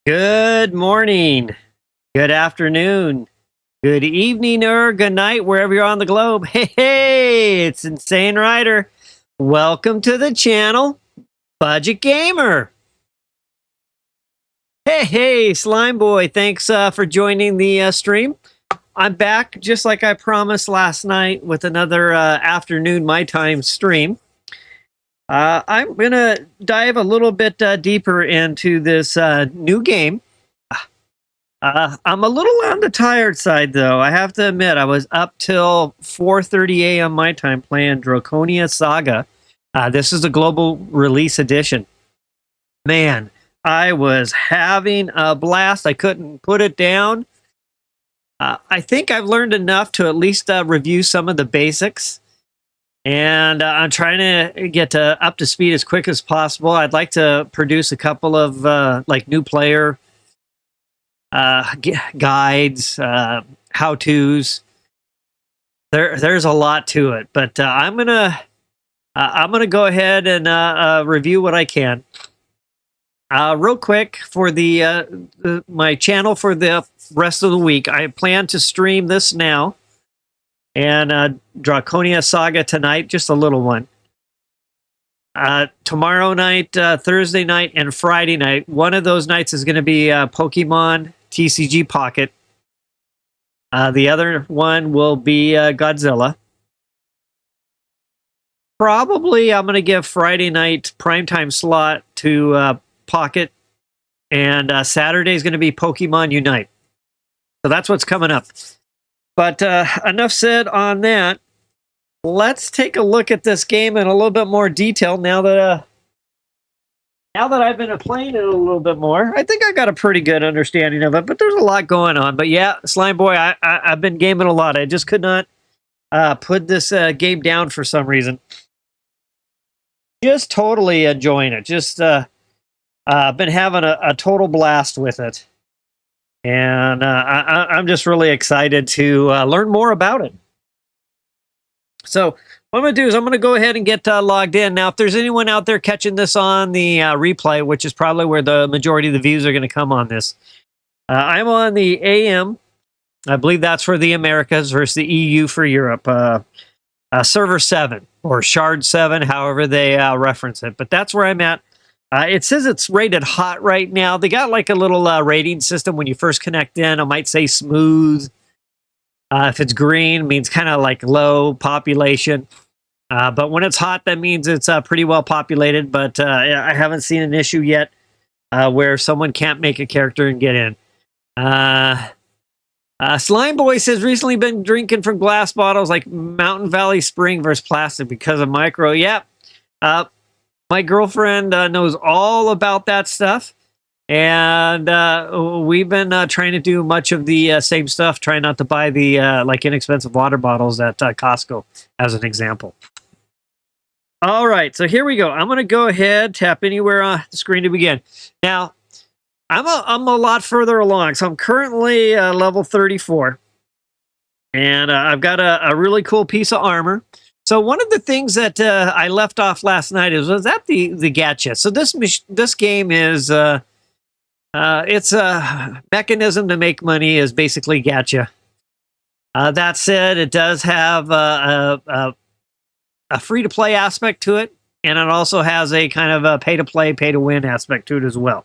Good morning, good afternoon, good evening, or good night, wherever you're on the globe. Hey, it's Insane Rider. Welcome to the channel, Budget Gamer. Hey, Slime Boy, thanks for joining the stream. I'm back, just like I promised last night, with another afternoon my time stream. I'm going to dive a little bit deeper into this new game. I'm a little on the tired side, though. I have to admit, I was up till 4:30 a.m. my time playing Draconia Saga. This is a global release edition. Man, I was having a blast. I couldn't put it down. I think I've learned enough to at least review some of the basics. And I'm trying to get up to speed as quick as possible. I'd like to produce a couple of like new player guides, how-tos. There's a lot to it, but I'm gonna go ahead and review what I can. Real quick for my channel for the rest of the week. I plan to stream this now. And Draconia Saga tonight, just a little one. Tomorrow night, Thursday night, and Friday night. One of those nights is going to be Pokemon TCG Pocket. The other one will be Godzilla. Probably I'm going to give Friday night primetime slot to Pocket. And Saturday is going to be Pokemon Unite. So that's what's coming up. But enough said on that. Let's take a look at this game in a little bit more detail now that I've been playing it a little bit more. I think I got a pretty good understanding of it, but there's a lot going on. But yeah, Slime Boy, I've been gaming a lot. I just could not put this game down for some reason. Just totally enjoying it. Just been having a total blast with it. And I'm just really excited to learn more about it. So what I'm going to do is I'm going to go ahead and get logged in. Now, if there's anyone out there catching this on the replay, which is probably where the majority of the views are going to come on this, I'm on the AM. I believe that's for the Americas versus the EU for Europe. Server 7 or Shard 7, however they reference it. But that's where I'm at. It says it's rated hot right now. They got like a little rating system when you first connect in. I might say smooth. If it's green, it means kind of like low population. But when it's hot, that means it's pretty well populated. But I haven't seen an issue yet where someone can't make a character and get in. Slime Boy says, recently been drinking from glass bottles like Mountain Valley Spring versus plastic because of micro. Yep. My girlfriend knows all about that stuff, and we've been trying to do much of the same stuff, trying not to buy the like inexpensive water bottles at Costco, as an example. All right, so here we go. I'm going to go ahead, tap anywhere on the screen to begin. Now, I'm a lot further along, so I'm currently level 34, and I've got a really cool piece of armor. So one of the things that I left off last night was that the gacha. So this game is it's a mechanism to make money is basically gacha. That said, it does have a free to play aspect to it, and it also has a kind of a pay to play, pay to win aspect to it as well.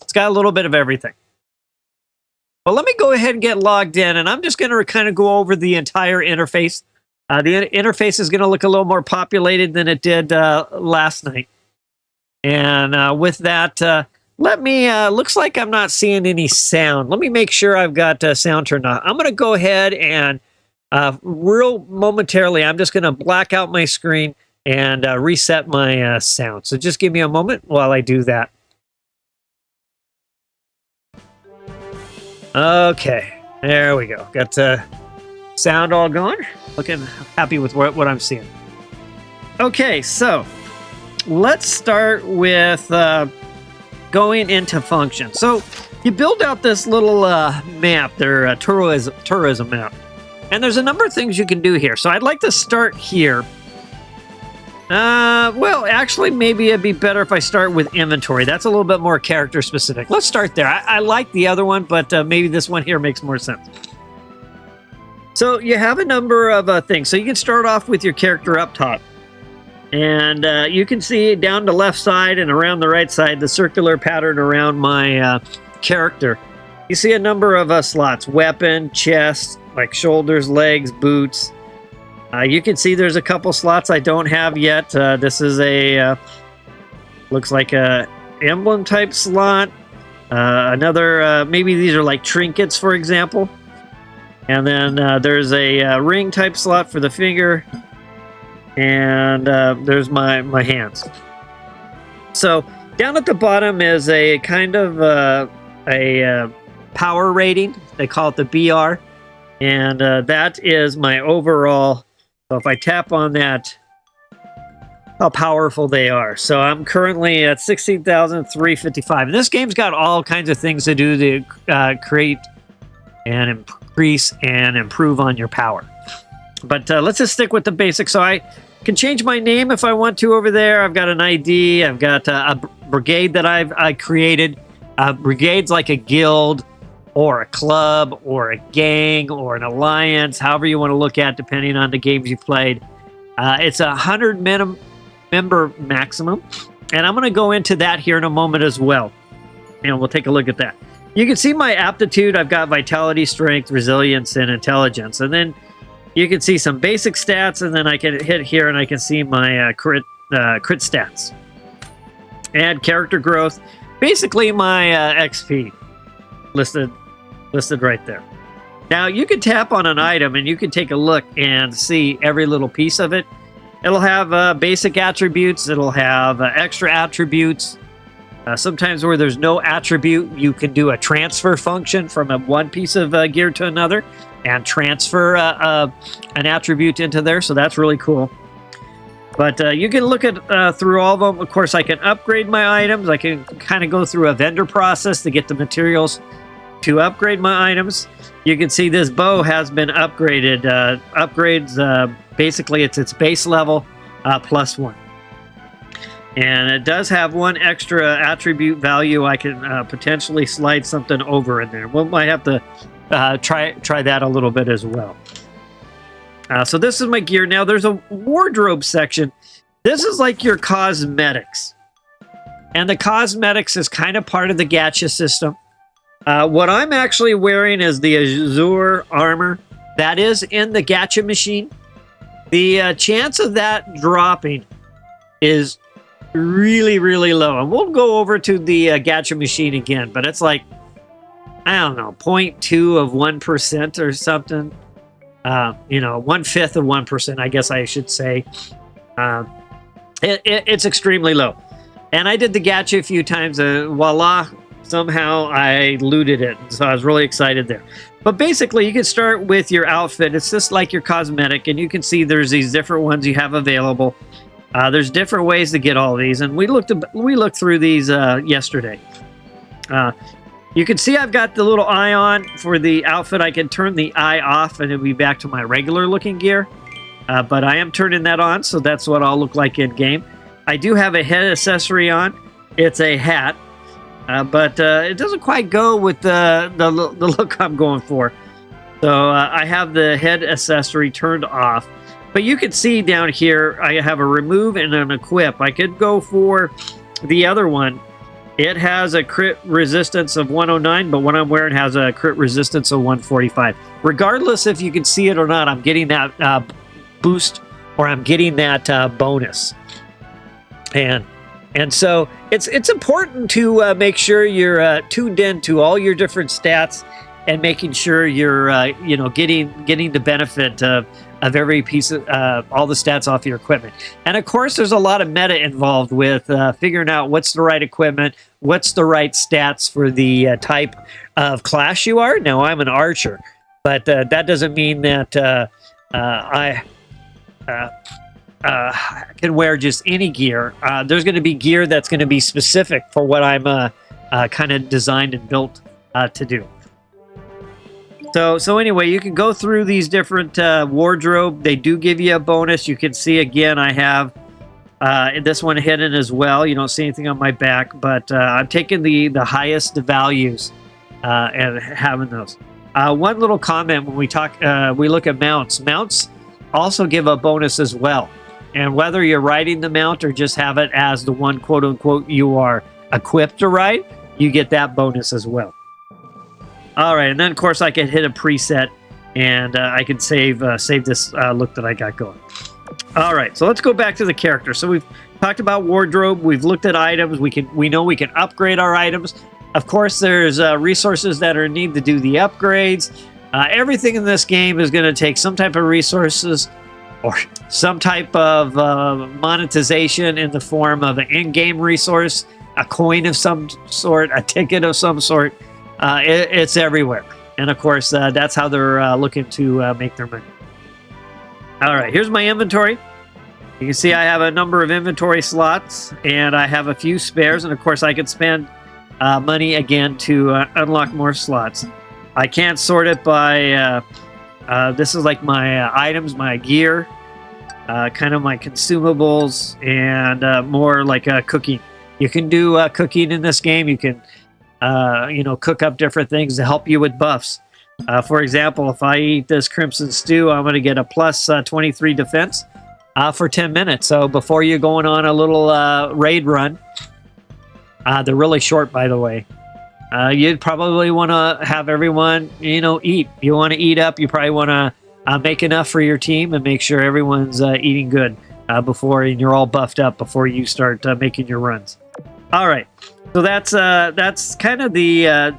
It's got a little bit of everything. Well, let me go ahead and get logged in, and I'm just going to kind of go over the entire interface. The interface is going to look a little more populated than it did last night. And with that, let me, looks like I'm not seeing any sound. Let me make sure I've got sound turned on. I'm going to go ahead and real momentarily, I'm just going to black out my screen and reset my sound. So just give me a moment while I do that. Okay, there we go. Got sound all going. Looking happy with what I'm seeing. Okay, so let's start with going into function. So you build out this little map, their tourism map. And there's a number of things you can do here. So I'd like to start here. Well, actually, maybe it'd be better if I start with inventory. That's a little bit more character specific. Let's start there. I like the other one, but maybe this one here makes more sense. So you have a number of things. So you can start off with your character up top. And you can see down the left side and around the right side, the circular pattern around my character. You see a number of slots: weapon, chest, like shoulders, legs, boots. You can see there's a couple slots I don't have yet. This is a, looks like a emblem type slot. Another, maybe these are like trinkets, for example. And then there's a ring type slot for the finger. And there's my hands. So down at the bottom is a kind of a power rating. They call it the BR. And that is my overall. So if I tap on that, how powerful they are. So I'm currently at 16,355. And this game's got all kinds of things to do to create and increase and improve on your power. But let's just stick with the basics. So I can change my name if I want to over there. I've got an ID. I've got a brigade that I created. Brigade's like a guild or a club or a gang or an alliance, however you want to look at, depending on the games you played. It's 100 member maximum. And I'm going to go into that here in a moment as well. And we'll take a look at that. You can see my aptitude. I've got vitality, strength, resilience, and intelligence. And then you can see some basic stats, and then I can hit here and I can see my crit stats. Add character growth. Basically my XP listed right there. Now you can tap on an item and you can take a look and see every little piece of it. It'll have basic attributes. It'll have extra attributes. Sometimes where there's no attribute, you can do a transfer function from one piece of gear to another and transfer an attribute into there. So that's really cool. But you can look at through all of them. Of course, I can upgrade my items. I can kind of go through a vendor process to get the materials to upgrade my items. You can see this bow has been upgraded. Upgrades, basically it's its base level +1. And it does have one extra attribute value. I can potentially slide something over in there. We might have to try that a little bit as well. So this is my gear. Now there's a wardrobe section. This is like your cosmetics. And the cosmetics is kind of part of the gacha system. What I'm actually wearing is the Azure armor. That is in the gacha machine. The chance of that dropping is really, really low. And we'll go over to the gacha machine again, but it's like, I don't know, 0.2 of 1% or something. 1/5 of 1%, I guess I should say. It's extremely low. And I did the gacha a few times. Voila, somehow I looted it. So I was really excited there. But basically, you can start with your outfit. It's just like your cosmetic. And you can see there's these different ones you have available. There's different ways to get all these. And we looked through these yesterday. You can see I've got the little eye on for the outfit. I can turn the eye off and it'll be back to my regular looking gear. But I am turning that on, so that's what I'll look like in game. I do have a head accessory on. It's a hat. But it doesn't quite go with the look I'm going for. So I have the head accessory turned off. But you can see down here, I have a remove and an equip. I could go for the other one. It has a crit resistance of 109, but what I'm wearing has a crit resistance of 145. Regardless if you can see it or not, I'm getting that boost, or I'm getting that bonus. And so it's important to make sure you're tuned in to all your different stats and making sure you're getting the benefit of every piece of all the stats off your equipment. And of course, there's a lot of meta involved with figuring out what's the right equipment, what's the right stats for the type of class you are. Now, I'm an archer, but that doesn't mean that I can wear just any gear. There's going to be gear that's going to be specific for what I'm kind of designed and built to do. So anyway, you can go through these different wardrobe. They do give you a bonus. You can see again, I have This one hidden as well. You don't see anything on my back, but I'm taking the highest values and having those. One little comment when we look at mounts. Mounts also give a bonus as well. And whether you're riding the mount or just have it as the one quote unquote you are equipped to ride, you get that bonus as well. All right, and then of course I can hit a preset and I can save this look that I got going. All right, so let's go back to the character. So we've talked about wardrobe. We've looked at items. We know we can upgrade our items. Of course, there's resources that are needed to do the upgrades. Everything in this game is going to take some type of resources or some type of monetization in the form of an in-game resource, a coin of some sort, a ticket of some sort. It's everywhere. And of course, that's how they're looking to make their money. All right, here's my inventory. You can see I have a number of inventory slots, and I have a few spares. And of course, I can spend money again to unlock more slots. I can't sort it by, this is like my items, my gear, kind of my consumables, and more like cooking. You can do cooking in this game. You can, cook up different things to help you with buffs. For example, if I eat this crimson stew, I'm going to get a plus 23 defense for 10 minutes. So before you're going on a little raid run, they're really short, by the way. You'd probably want to have everyone, eat. You want to eat up. You probably want to make enough for your team and make sure everyone's eating good before, and you're all buffed up before you start making your runs. All right, so that's kind of the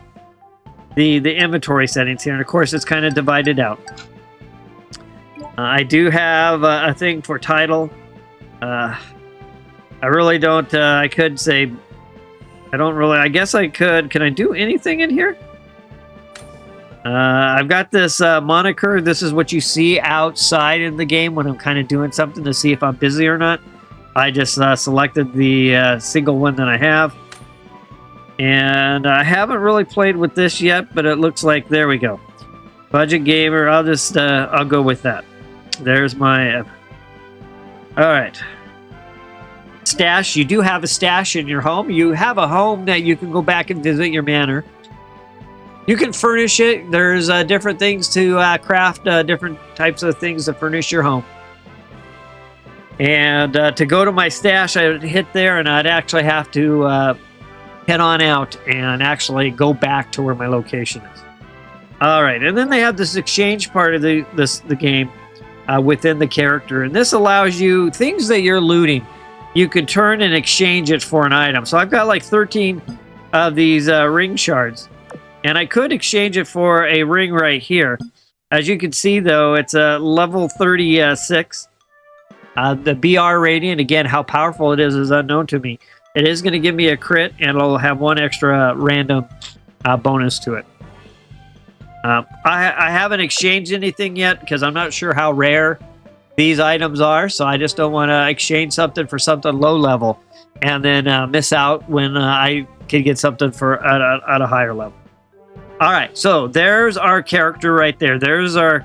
inventory settings here, and of course it's kind of divided out. I do have a thing for title. I really don't. I could say. I don't really. I guess I could. Can I do anything in here? I've got this moniker. This is what you see outside in the game when I'm kind of doing something to see if I'm busy or not. I just selected the single one that I have. And I haven't really played with this yet, but it looks like, there we go. Budget gamer, I'll go with that. There's my, all right. Stash, you do have a stash in your home. You have a home that you can go back and visit your manor. You can furnish it. There's different things to craft, different types of things to furnish your home. And to go to my stash, I would hit there and I'd actually have to head on out and actually go back to where my location is. All right, and then they have this exchange part of the game within the character, and this allows you things that you're looting. You can turn and exchange it for an item. So I've got like 13 of these ring shards, and I could exchange it for a ring right here. As you can see, though, it's a level 36. The BR rating, again, how powerful it is unknown to me. It is going to give me a crit, and it'll have one extra random bonus to it. I haven't exchanged anything yet because I'm not sure how rare these items are, so I just don't want to exchange something for something low level and then miss out when I could get something for at a higher level. All right, so there's our character right there. There's our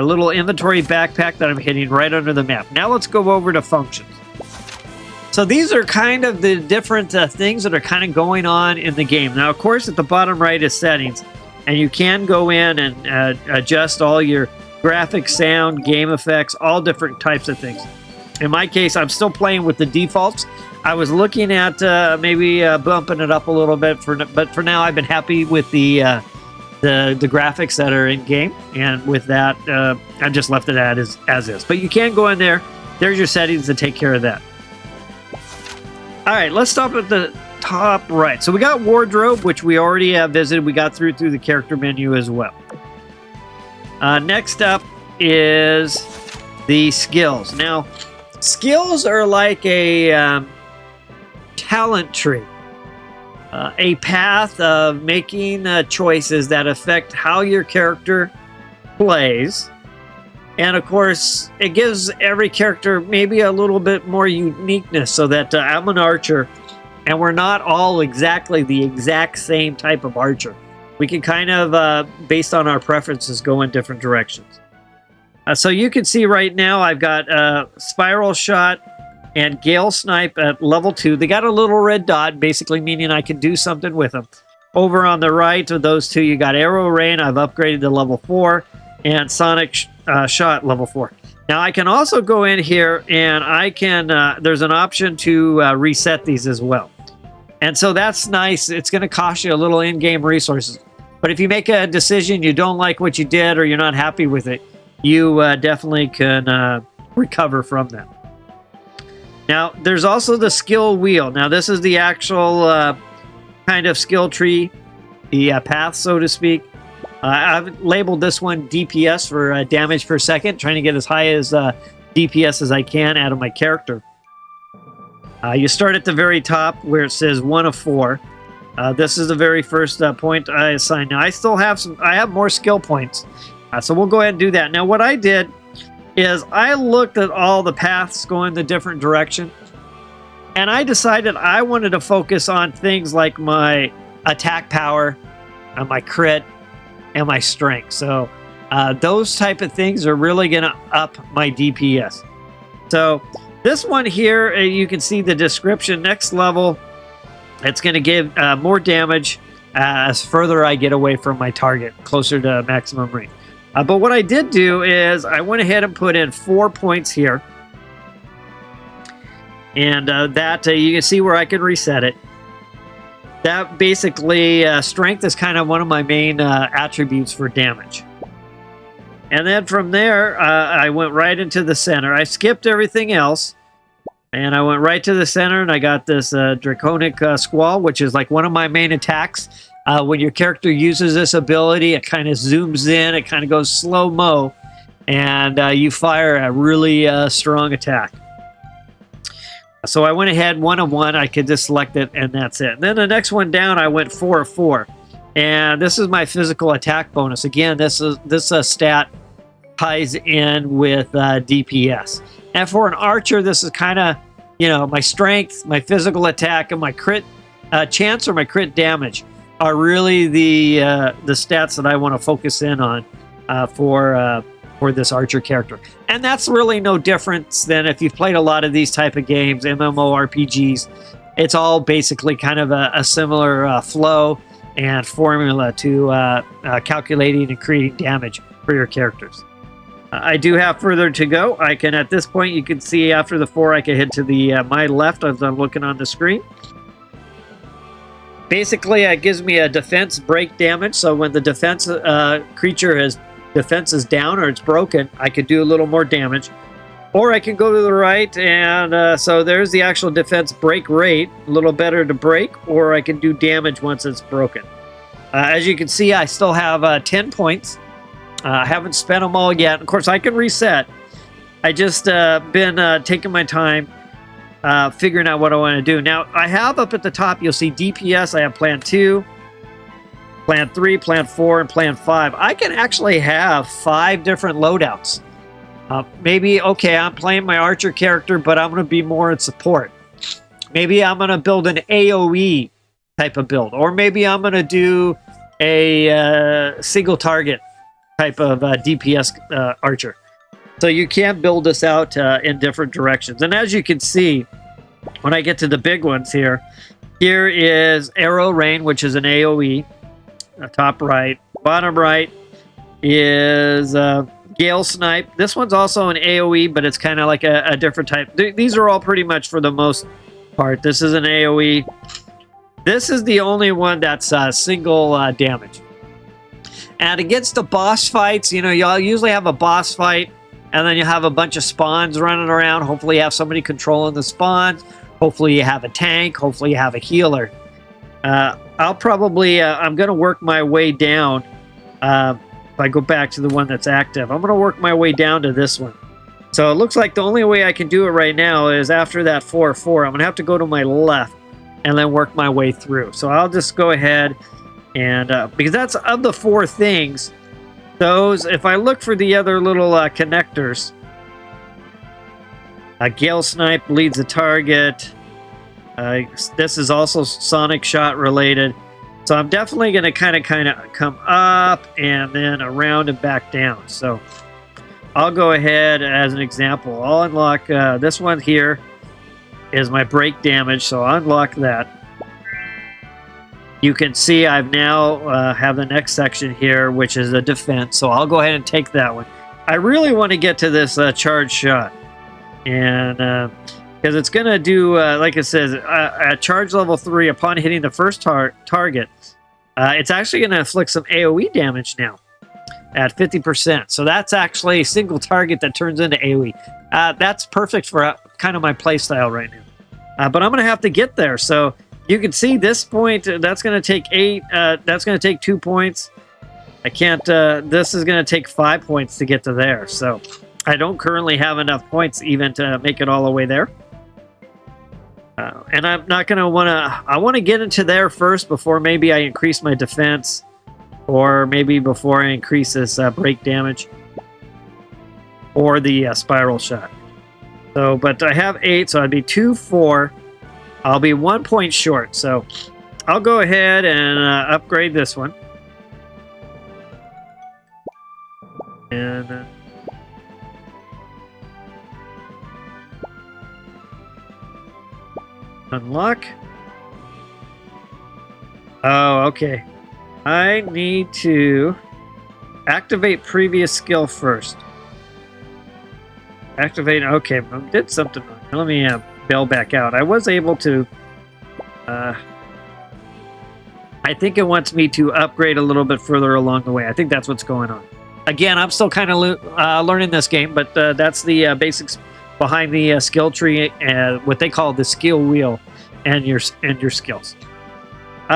little inventory backpack that I'm hitting right under the map. Now let's go over to functions. So these are kind of the different things that are kind of going on in the game. Now, of course, at the bottom right is settings, and you can go in and adjust all your graphics, sound, game effects, all different types of things. In my case, I'm still playing with the defaults. I was looking at maybe bumping it up a little bit, but for now, I've been happy with the graphics that are in game, and with that, I just left it as is. But you can go in there. There's your settings to take care of that. All right, let's stop at the top right. So we got wardrobe, which we already have visited. We got through the character menu as well. Next up is the skills. Now, skills are like a talent tree, a path of making choices that affect how your character plays. And of course, it gives every character maybe a little bit more uniqueness, so that I'm an archer, and we're not all exactly the exact same type of archer. We can kind of, based on our preferences, go in different directions. So you can see right now I've got a spiral shot, and Gale Snipe at level 2. They got a little red dot, basically meaning I can do something with them. Over on the right of those two, you got Arrow Rain. I've upgraded to level 4, and Sonic Shot level 4. Now I can also go in here and I can, there's an option to reset these as well. And so that's nice. It's going to cost you a little in-game resources. But if you make a decision, you don't like what you did, or you're not happy with it, you definitely can recover from that. Now, there's also the skill wheel. Now, this is the actual kind of skill tree, the path, so to speak. I've labeled this one DPS for damage per second, trying to get as high as DPS as I can out of my character. You start at the very top where it says 1 of 4. This is the very first point I assign. Now, I still have I have more skill points. So we'll go ahead and do that. Now, what I did is I looked at all the paths going the different direction, and I decided I wanted to focus on things like my attack power, my crit, and my strength. So those type of things are really going to up my DPS. So this one here, you can see the description. Next level, it's going to give more damage as further I get away from my target, closer to maximum range. But what I did do is I went ahead and put in 4 points here. And that you can see where I can reset it. That basically, strength is kind of one of my main attributes for damage. And then from there, I went right into the center. I skipped everything else. And I went right to the center, and I got this Draconic Squall, which is like one of my main attacks. When your character uses this ability, it kind of zooms in, it kind of goes slow-mo, and you fire a really strong attack. So I went ahead 1 of 1. I could just select it, and that's it. And then the next one down, I went 4 of 4. And this is my physical attack bonus. Again, this stat ties in with DPS. And for an archer, this is kind of, you know, my strength, my physical attack, and my crit chance or my crit damage are really the stats that I want to focus in on for this archer character. And that's really no difference than if you've played a lot of these type of games, MMORPGs. It's all basically kind of a similar flow and formula to calculating and creating damage for your characters. I do have further to go. I can, at this point, you can see after the 4, I can head to the my left as I'm looking on the screen. Basically, it gives me a defense break damage. So when the defense creature has defense is down or it's broken, I could do a little more damage. Or I can go to the right, and so there's the actual defense break rate, a little better to break, or I can do damage once it's broken. As you can see, I still have 10 points. I haven't spent them all yet. Of course, I can reset. I just been taking my time figuring out what I want to do. Now, I have up at the top, you'll see DPS. I have Plan 2, Plan 3, Plan 4, and Plan 5. I can actually have 5 different loadouts. Maybe, okay, I'm playing my archer character, but I'm going to be more in support. Maybe I'm going to build an AoE type of build. Or maybe I'm going to do a single target type of DPS archer. So you can build this out in different directions. And as you can see, when I get to the big ones here, here is Arrow Rain, which is an AoE. Top right. Bottom right is Gale Snipe. This one's also an AoE, but it's kind of like a different type. These are all pretty much for the most part. This is an AoE. This is the only one that's single damage. And against the boss fights, you know, y'all usually have a boss fight, and then you have a bunch of spawns running around. Hopefully you have somebody controlling the spawns. Hopefully you have a tank. Hopefully you have a healer. I'll probably, I'm going to work my way down. If I go back to the one that's active, I'm going to work my way down to this one. So it looks like the only way I can do it right now is after that 4-4, I'm going to have to go to my left and then work my way through. So I'll just go ahead and, because that's of the 4 things, those, if I look for the other little connectors, Gale Snipe leads the target. This is also Sonic Shot related. So I'm definitely going to kind of come up and then around and back down. So I'll go ahead as an example. I'll unlock this one here. is my break damage, so I'll unlock that. You can see I've now have the next section here, which is a defense, so I'll go ahead and take that one. I really want to get to this charge shot, and because it's going to do, like it says, at charge level 3, upon hitting the first target, it's actually going to inflict some AoE damage now at 50%. So that's actually a single target that turns into AoE. That's perfect for kind of my playstyle right now. But I'm going to have to get there. So you can see this point, that's going to take 8. That's going to take 2 points. I can't, this is going to take 5 points to get to there. So I don't currently have enough points even to make it all the way there. And I'm not going to want to, I want to get into there first before maybe I increase my defense, or maybe before I increase this break damage or the spiral shot. So, but I have 8, so I'd be 2, 4. I'll be 1 point short. So I'll go ahead and upgrade this one. And unlock. Oh, okay. I need to activate previous skill first. Activate. Okay, I did something wrong. Let me bail back out. I was able to. I think it wants me to upgrade a little bit further along the way. I think that's what's going on. Again, I'm still kind of learning this game, but that's the basics behind the skill tree and what they call the skill wheel and your skills.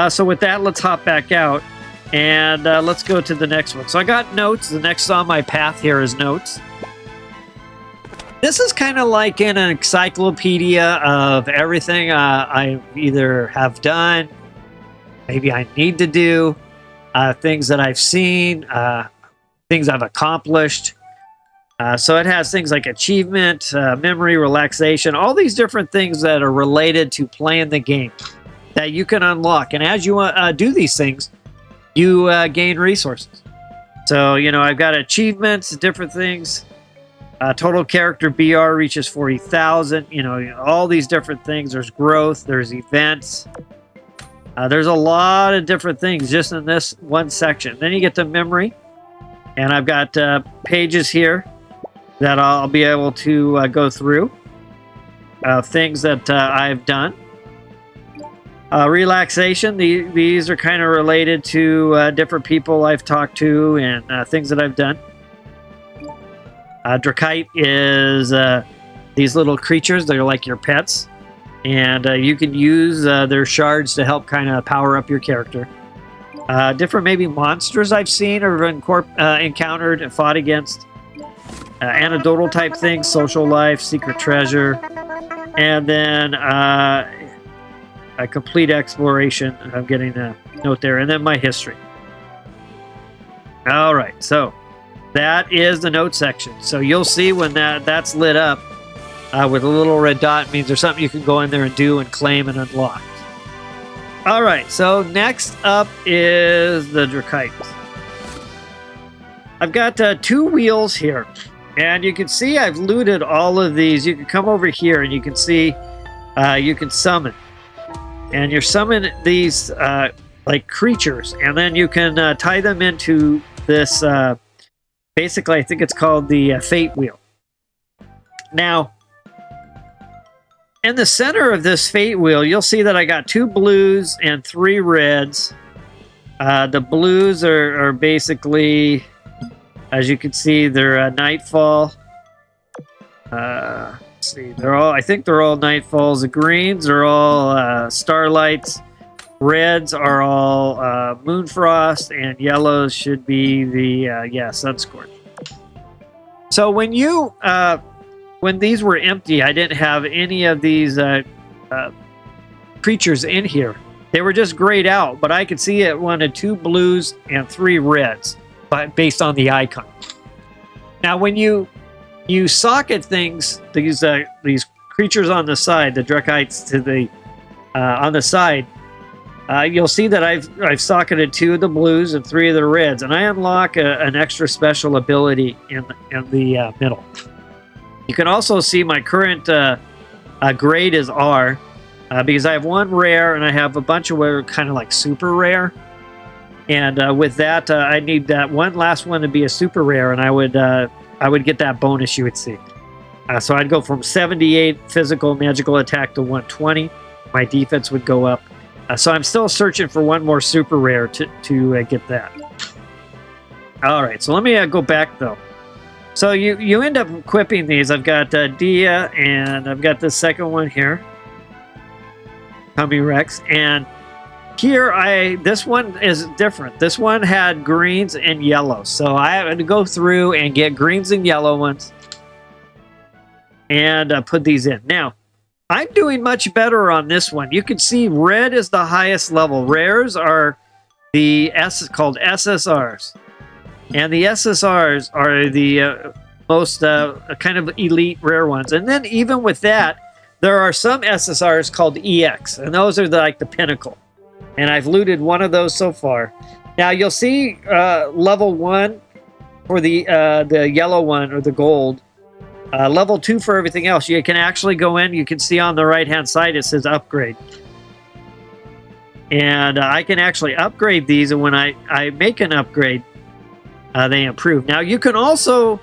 So with that, let's hop back out and let's go to the next one. So I got notes. The next on my path here is notes. This is kind of like an encyclopedia of everything I either have done, maybe I need to do, things that I've seen, things I've accomplished. So it has things like achievement, memory, relaxation, all these different things that are related to playing the game that you can unlock. And as you do these things, you gain resources. So, you know, I've got achievements, different things. Total character BR reaches 40,000. You know, all these different things. There's growth. There's events. There's a lot of different things just in this one section. Then you get to memory. And I've got pages here that I'll be able to go through. Things that I've done. Relaxation. These are kind of related to different people I've talked to and things that I've done. Dracite is these little creatures that are like your pets. And you can use their shards to help kind of power up your character. Different maybe monsters I've seen or encountered and fought against. Anecdotal type things, social life, secret treasure. And then a complete exploration. I'm getting a note there. And then my history. All right, so that is the note section. So you'll see when that's lit up with a little red dot, it means there's something you can go in there and do and claim and unlock. All right, so next up is the Dracite. I've got 2 wheels here, and you can see I've looted all of these. You can come over here and you can see you can summon. And you summon these like creatures, and then you can tie them into this, basically I think it's called the Fate Wheel. Now, in the center of this Fate Wheel, you'll see that I got 2 blues and 3 reds. The blues are basically, as you can see, they're Nightfall. Let's see, I think they're all Nightfalls. The greens are all Starlights. Reds are all Moonfrost, and yellows should be the Sunscorch. So when you when these were empty, I didn't have any of these creatures in here. They were just grayed out, but I could see it wanted 2 blues and 3 reds, but based on the icon. Now, when you socket things, these creatures on the side, the Drakites to the on the side, you'll see that I've socketed 2 of the blues and 3 of the reds, and I unlock an extra special ability in the middle. You can also see my current Grade is R, because I have one rare and I have a bunch of what are kind of like super rare. And with that, I need that one last one to be a super rare, and I would get that bonus you would see. So I'd go from 78 physical magical attack to 120. My defense would go up. So I'm still searching for one more super rare to get that. All right, so let me go back though. So you end up equipping these. I've got Dia, and I've got the second one here, Tummy Rex, and here this one is different. This one had greens and yellows, so I had to go through and get greens and yellow ones and put these in. Now, I'm doing much better on this one. You can see red is the highest level. Rares are called SSRs. And the SSRs are the most kind of elite rare ones. And then even with that, there are some SSRs called EX. And those are like the pinnacle. And I've looted one of those so far. Now you'll see level 1 for the yellow one or the gold. Level 2 for everything else. You can actually go in. You can see on the right-hand side it says upgrade. And I can actually upgrade these. And when I make an upgrade, they improve. Now you can also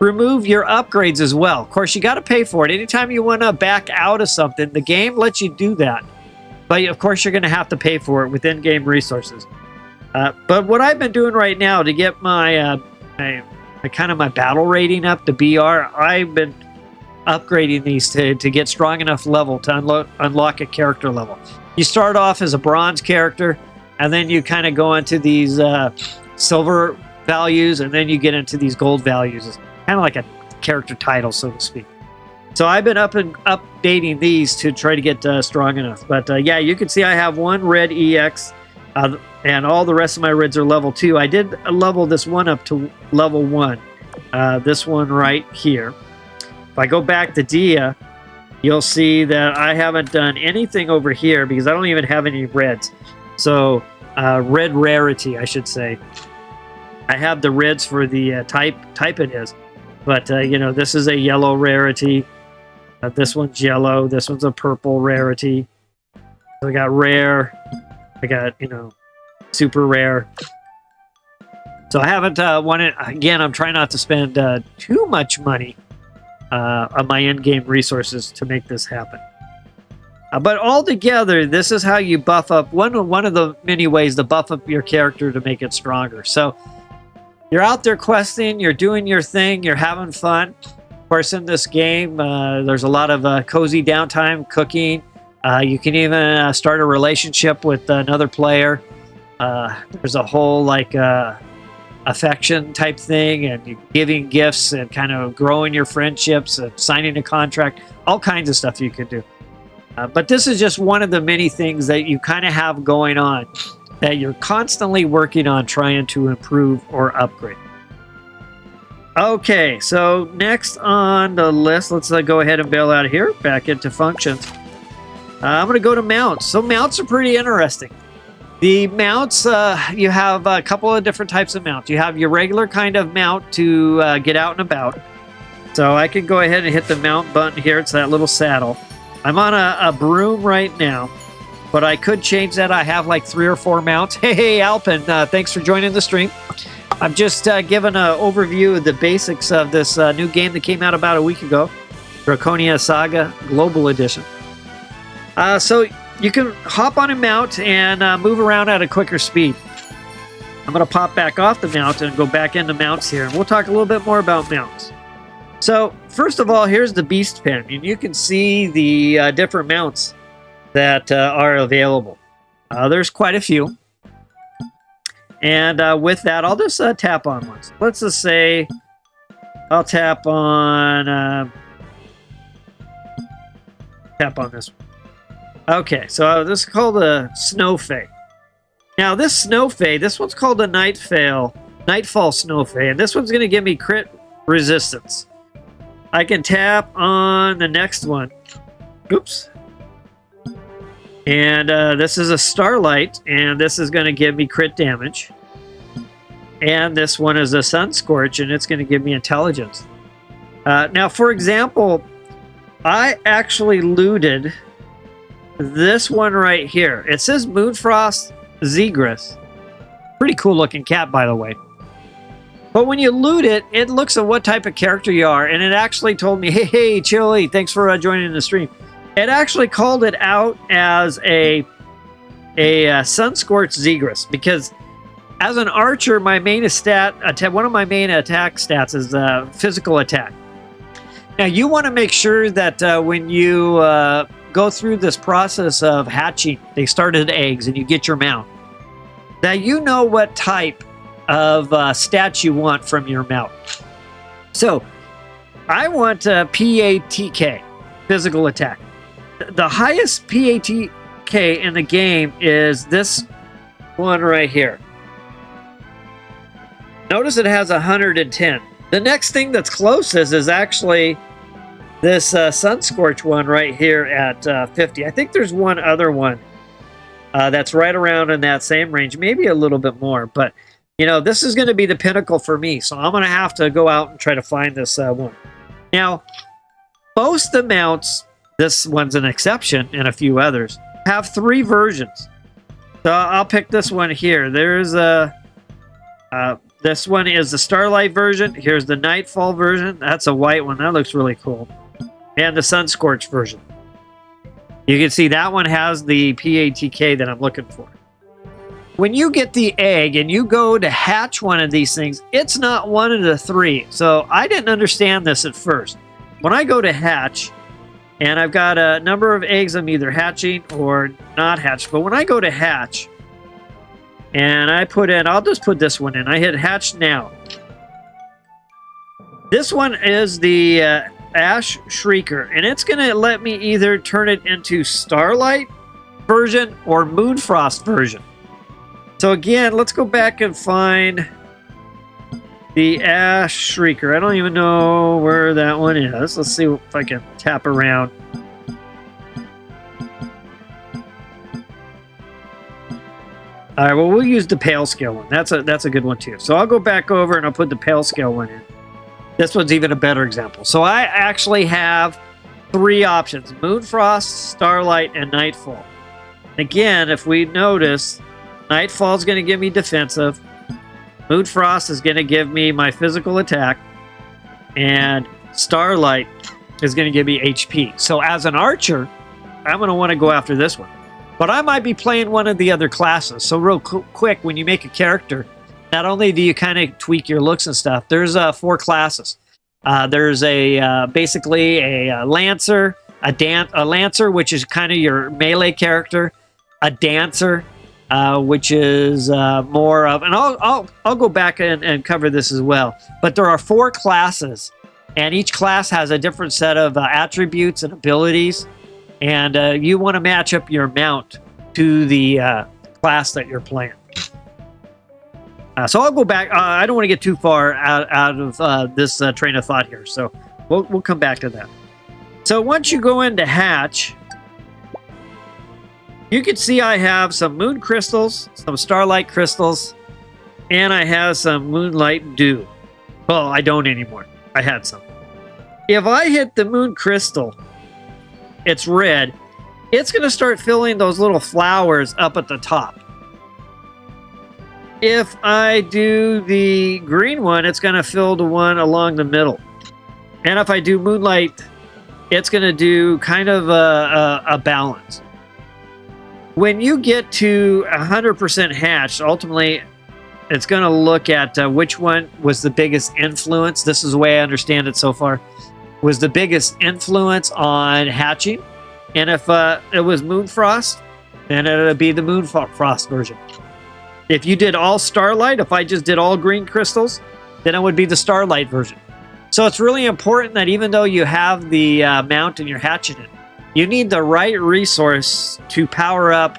remove your upgrades as well. Of course, you got to pay for it. Anytime you want to back out of something, the game lets you do that. But of course, you're going to have to pay for it with in-game resources. But what I've been doing right now to get my my battle rating up to BR, I've been upgrading these to get strong enough level to unlock a character level. You start off as a bronze character, and then you kind of go into these silver values, and then you get into these gold values. It's kind of like a character title, so to speak. So I've been updating these to try to get strong enough. But yeah, you can see I have one red EX, and all the rest of my reds are level 2. I did level this one up to level 1. This one right here. If I go back to Dia, you'll see that I haven't done anything over here because I don't even have any reds. So red rarity, I should say. I have the reds for the type it is. But, you know, this is a yellow rarity. This one's yellow. This one's a purple rarity. So I got rare. I got, you know, super rare. So I haven't wanted... Again, I'm trying not to spend too much money on my in-game resources to make this happen. But altogether, this is how you buff up... One of the many ways to buff up your character to make it stronger. So you're out there questing. You're doing your thing. You're having fun. Of course, in this game, there's a lot of cozy downtime, cooking. You can even start a relationship with another player. There's a whole like affection type thing, and you're giving gifts and kind of growing your friendships and signing a contract. All kinds of stuff you can do. But this is just one of the many things that you kind of have going on that you're constantly working on trying to improve or upgrade. Okay, so next on the list, let's go ahead and bail out of here, back into functions. I'm going to go to mounts. So mounts are pretty interesting. The mounts, you have a couple of different types of mounts. You have your regular kind of mount to get out and about. So I can go ahead and hit the mount button here. It's that little saddle. I'm on a broom right now, but I could change that. I have like 3 or 4 mounts. Hey, Alpin, thanks for joining the stream. I'm just giving an overview of the basics of this new game that came out about a week ago, Draconia Saga Global Edition. So you can hop on a mount and move around at a quicker speed. I'm going to pop back off the mount and go back into mounts here, and we'll talk a little bit more about mounts. So first of all, here's the Beast Pen, and you can see the different mounts that are available. There's quite a few. And with that, I'll just tap on one. Let's just say I'll tap on this one. Okay, so this is called a Snow Fae. Now this Snow Fae, this one's called a Nightfall Snow Fae, and this one's going to give me crit resistance. I can tap on the next one. Oops. And this is a Starlight, and this is going to give me crit damage. And this one is a Sun Scorch, and it's going to give me intelligence. Now, for example, I actually looted this one right here. It says Moonfrost Zegris. Pretty cool looking cat, by the way. But when you loot it, it looks at what type of character you are, and it actually told me, hey, Chili, thanks for joining the stream. It actually called it out as a Sunscorched Zegris, because as an archer, my main one of my main attack stats is physical attack. Now, you want to make sure that when you go through this process of hatching, they started eggs, and you get your mount, that you know what type of stats you want from your mount. So, I want PATK, physical attack. The highest PATK in the game is this one right here. Notice it has 110. The next thing that's closest is actually this Sunscorch one right here at 50. I think there's one other one that's right around in that same range, maybe a little bit more. But, you know, this is going to be the pinnacle for me, so I'm going to have to go out and try to find this one. Now, most of the mounts, this one's an exception, and a few others, have 3 versions. So I'll pick this one here. There's this one is the Starlight version. Here's the Nightfall version. That's a white one. That looks really cool. And the Sunscorched version. You can see that one has the PATK that I'm looking for. When you get the egg and you go to hatch one of these things, it's not one of the 3. So I didn't understand this at first. When I go to hatch, and I've got a number of eggs I'm either hatching or not hatched, but when I go to hatch, and I put in, I'll just put this one in. I hit hatch now. This one is the Ash Shrieker, and it's going to let me either turn it into Starlight version or Moonfrost version. So again, let's go back and find the Ash Shrieker. I don't even know where that one is. Let's see if I can tap around. All right, well, we'll use the pale scale one. That's a good one too. So I'll go back over and I'll put the pale scale one in. This one's even a better example. So I actually have 3 options: Moonfrost, Starlight, and Nightfall. Again, if we notice, Nightfall is going to give me defensive. Moonfrost is going to give me my physical attack. And Starlight is going to give me HP. So as an archer, I'm going to want to go after this one. But I might be playing one of the other classes. So real quick, when you make a character, not only do you kind of tweak your looks and stuff, there's 4 classes. There's basically a Lancer, a Lancer, which is kind of your melee character, a Dancer, which is more of, and I'll go back and cover this as well. But there are 4 classes, and each class has a different set of attributes and abilities, and you want to match up your mount to the class that you're playing. So I'll go back. I don't want to get too far out of this train of thought here, so we'll come back to that. So once you go into hatch, you can see I have some moon crystals, some starlight crystals, and I have some moonlight dew. Well, I don't anymore. I had some. If I hit the moon crystal, it's red, it's going to start filling those little flowers up at the top. If I do the green one, it's going to fill the one along the middle. And if I do moonlight, it's going to do kind of a balance. When you get to 100% hatched, ultimately, it's going to look at which one was the biggest influence. This is the way I understand it so far. Was the biggest influence on hatching. And if it was Moonfrost, then it would be the Moonfrost version. If you did all Starlight, if I just did all green crystals, then it would be the Starlight version. So it's really important that even though you have the mount and you're hatching it, you need the right resource to power up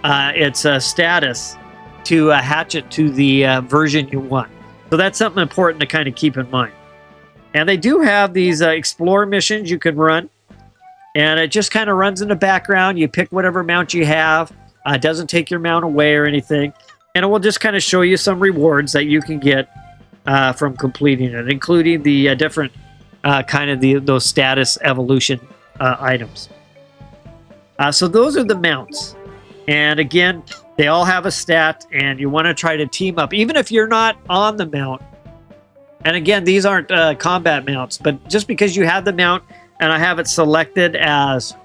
its status to hatch it to the version you want. So that's something important to kind of keep in mind. And they do have these explore missions you can run. And it just kind of runs in the background. You pick whatever mount you have. It doesn't take your mount away or anything. And it will just kind of show you some rewards that you can get from completing it, including the different kind of those status evolution items. So those are the mounts. And again, they all have a stat, and you want to try to team up, even if you're not on the mount. And again, these aren't combat mounts, but just because you have the mount and I have it selected as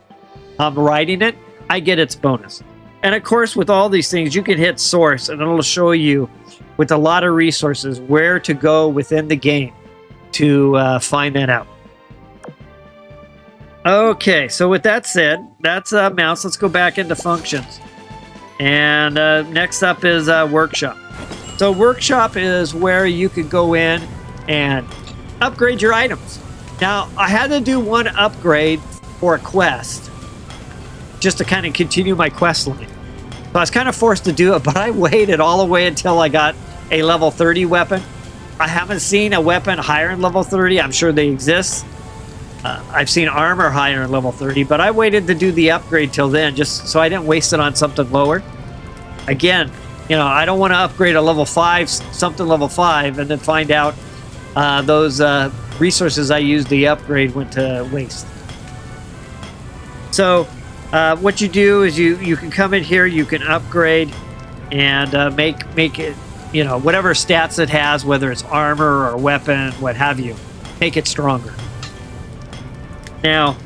I'm riding it, I get its bonus. And of course, with all these things, you can hit source and it'll show you with a lot of resources where to go within the game to find that out. Okay, so with that said, that's mounts. Let's go back into functions. And next up is workshop. So workshop is where you could go in and upgrade your items. Now, I had to do one upgrade for a quest just to kind of continue my quest line. So I was kind of forced to do it, but I waited all the way until I got a level 30 weapon. I haven't seen a weapon higher in level 30. I'm sure they exist. I've seen armor higher in level 30, but I waited to do the upgrade till then just so I didn't waste it on something lower. Again, you know, I don't want to upgrade a level 5, something level 5, and then find out those resources I used to upgrade went to waste. So what you do is you can come in here, you can upgrade and make it, you know, whatever stats it has, whether it's armor or weapon, what have you, make it stronger. Now,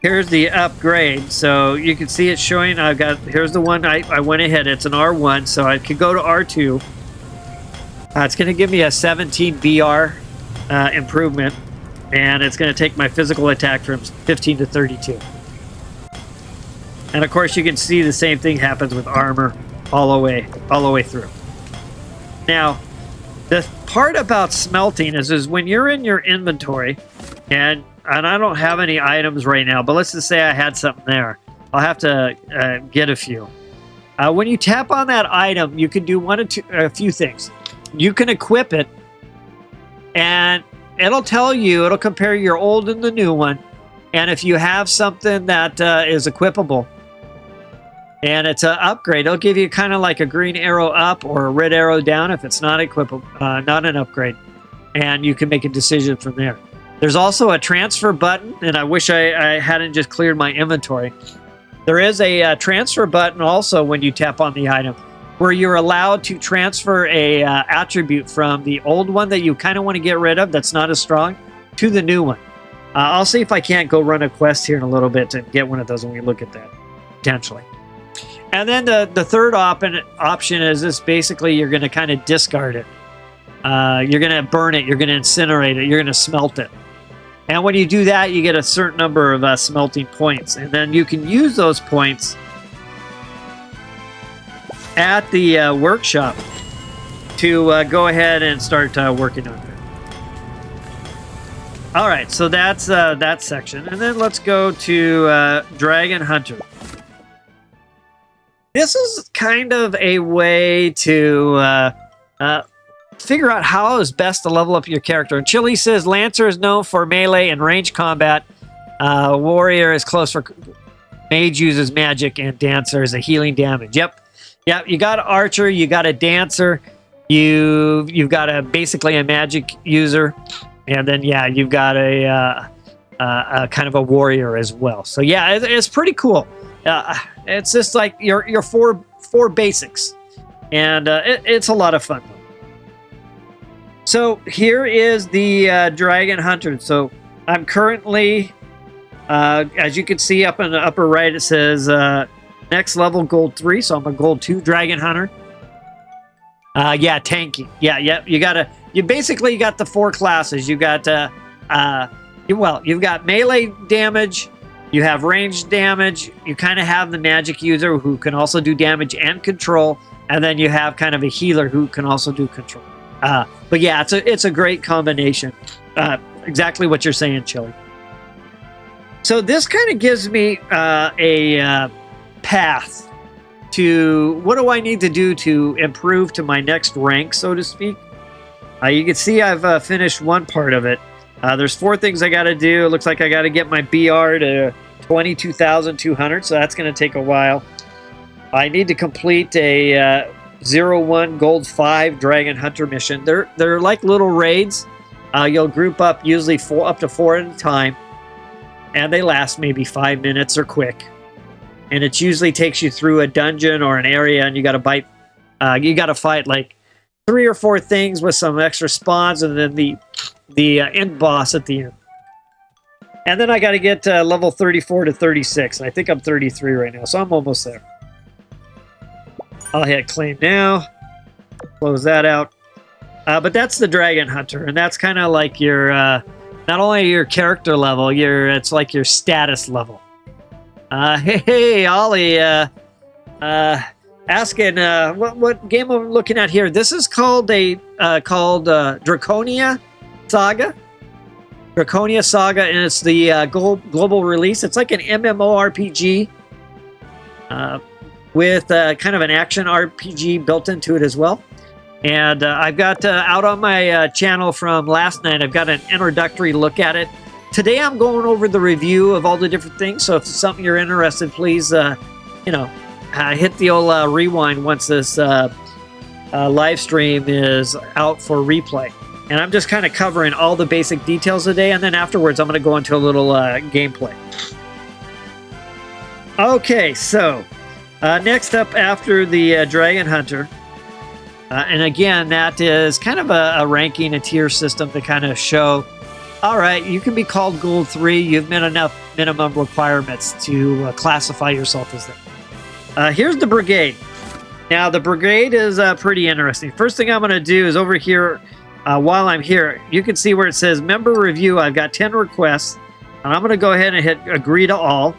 here's the upgrade. So you can see it showing. Here's the one I went ahead. It's an R1, so I could go to R2. It's going to give me a 17 BR improvement, and it's going to take my physical attack from 15 to 32. And of course, you can see the same thing happens with armor all the way through. Now, the part about smelting is when you're in your inventory, and I don't have any items right now, but let's just say I had something there. I'll have to get a few. When you tap on that item, you can do a few things. You can equip it, and it'll tell you, it'll compare your old and the new one. And if you have something that is equipable, and it's an upgrade, it'll give you kind of like a green arrow up or a red arrow down if it's not equipable, not an upgrade. And you can make a decision from there. There's also a transfer button, and I wish I hadn't just cleared my inventory. There is a transfer button also when you tap on the item, where you're allowed to transfer a attribute from the old one that you kind of want to get rid of that's not as strong to the new one. I'll see if I can't go run a quest here in a little bit to get one of those when we look at that, potentially. And then the third option is this. Basically, you're going to kind of discard it. You're going to burn it. You're going to incinerate it. You're going to smelt it. And when you do that, you get a certain number of smelting points. And then you can use those points at the workshop to go ahead and start working on it. All right, so that's that section. And then let's go to Dragon Hunter. This is kind of a way to figure out how is best to level up your character. And Chili says Lancer is known for melee and range combat. Warrior is close for mage, uses magic, and Dancer is a healing damage. Yep. You got an archer, you got a dancer, you've got basically a magic user, and then you've got a kind of a warrior as well. So yeah, it's pretty cool. It's just like your four basics, and it's a lot of fun. So here is the Dragon Hunter. So I'm currently, as you can see up in the upper right, it says next level gold 3. So I'm a gold 2 Dragon Hunter. Tanking. You basically got the 4 classes. You got you've got melee damage. You have ranged damage. You kind of have the magic user who can also do damage and control, and then you have kind of a healer who can also do control. But yeah, it's a great combination. Exactly what you're saying, Chili. So this kind of gives me a path to what do I need to do to improve to my next rank, so to speak. You can see I've finished one part of it. There's 4 things I got to do. It looks like I got to get my BR to 22,200, so that's going to take a while. I need to complete a 01 Gold 5 Dragon Hunter mission. They're like little raids, You'll group up usually up to 4 at a time, and they last maybe 5 minutes or quick. And it usually takes you through a dungeon or an area, and you got to fight like 3 or 4 things with some extra spawns, and then the end boss at the end. And then I got to get level 34 to 36, and I think I'm 33 right now, so I'm almost there. I'll hit claim now, close that out. But that's the Dragon Hunter, and that's kind of like your, not only your character level, it's like your status level. Hey, Ollie, asking what game I'm looking at here. This is called Draconia Saga. Draconia Saga, and it's the global release. It's like an MMORPG with kind of an action RPG built into it as well. And I've got out on my channel from last night, I've got an introductory look at it. Today I'm going over the review of all the different things, so if it's something you're interested, please hit the old rewind once this live stream is out for replay. And I'm just kind of covering all the basic details today, and then afterwards I'm going to go into a little gameplay. Okay, so next up after the Dragon Hunter, and again, that is kind of a ranking, a tier system to kind of show, all right, you can be called Gold 3, you've met enough minimum requirements to classify yourself as that. Here's the Brigade. Now, the Brigade is pretty interesting. First thing I'm going to do is over here, while I'm here, you can see where it says Member Review. I've got 10 requests, and I'm going to go ahead and hit Agree to All.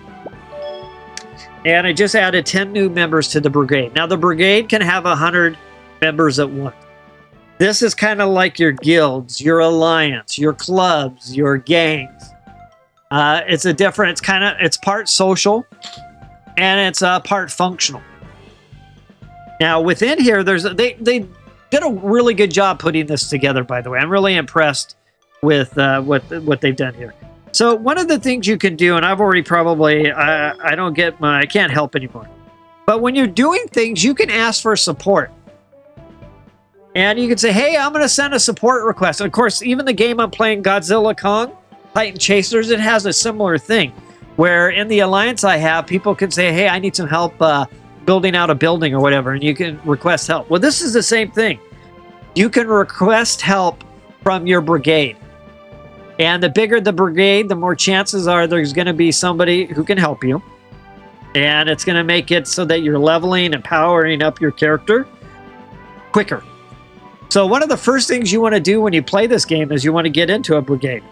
And I just added 10 new members to the Brigade. Now, the Brigade can have 100 members at once. This is kind of like your guilds, your alliance, your clubs, your gangs. It's part social and it's part functional. Now within here, they did a really good job putting this together, by the way. I'm really impressed with what they've done here. So one of the things you can do, and I've already probably, I can't help anymore. But when you're doing things, you can ask for support. And you can say, hey, I'm going to send a support request. Of course, even the game I'm playing, Godzilla Kong, Titan Chasers, it has a similar thing. Where in the alliance I have, people can say, hey, I need some help building out a building or whatever. And you can request help. Well, this is the same thing. You can request help from your brigade. And the bigger the brigade, the more chances are there's going to be somebody who can help you. And it's going to make it so that you're leveling and powering up your character quicker. So one of the first things you want to do when you play this game is you want to get into a brigade.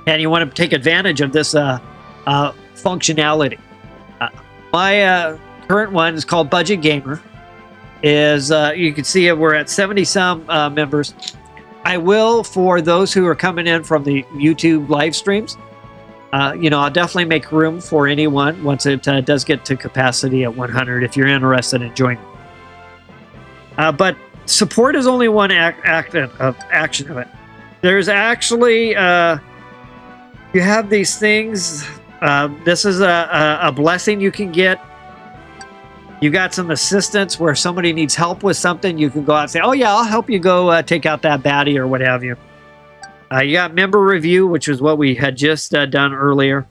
And you want to take advantage of this functionality. My current one is called Budget Gamer. You can see we're at 70-some members. I will, for those who are coming in from the YouTube live streams, I'll definitely make room for anyone once it does get to capacity at 100 if you're interested in joining. But support is only one action of it. There's actually, you have these things. This is a blessing you can get. You got some assistance where somebody needs help with something. You can go out and say, oh yeah, I'll help you go take out that baddie or what have you. You got member review, which is what we had just done earlier.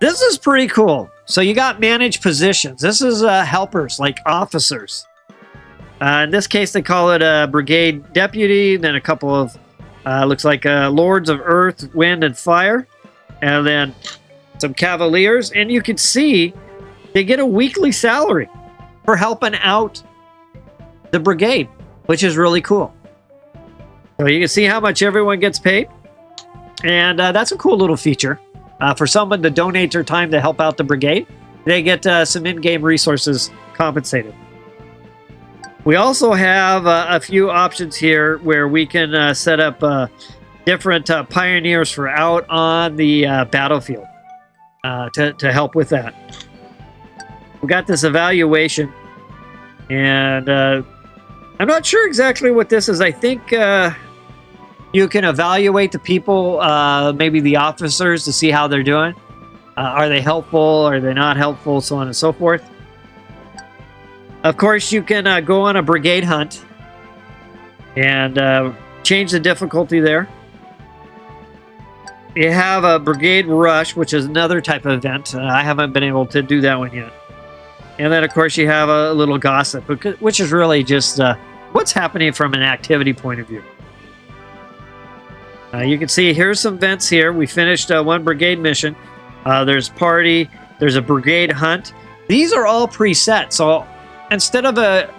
This is pretty cool. So you got managed positions. This is helpers, like officers. In this case, they call it a brigade deputy, then a couple of, looks like lords of earth, wind, and fire, and then some cavaliers. And you can see they get a weekly salary for helping out the brigade, which is really cool. So you can see how much everyone gets paid. And that's a cool little feature. For someone to donate their time to help out the brigade, they get some in-game resources compensated. We also have a few options here where we can set up different pioneers for out on the battlefield to help with that. We got this evaluation, and I'm not sure exactly what this is. I think you can evaluate the people, maybe the officers, to see how they're doing. Are they helpful? Are they not helpful? So on and so forth. Of course, you can go on a brigade hunt and change the difficulty there. You have a Brigade Rush, which is another type of event. I haven't been able to do that one yet. And then, of course, you have a little gossip, which is really just what's happening from an activity point of view. You can see here's some events here. We finished one brigade mission. There's party. There's a brigade hunt. These are all preset. So instead of a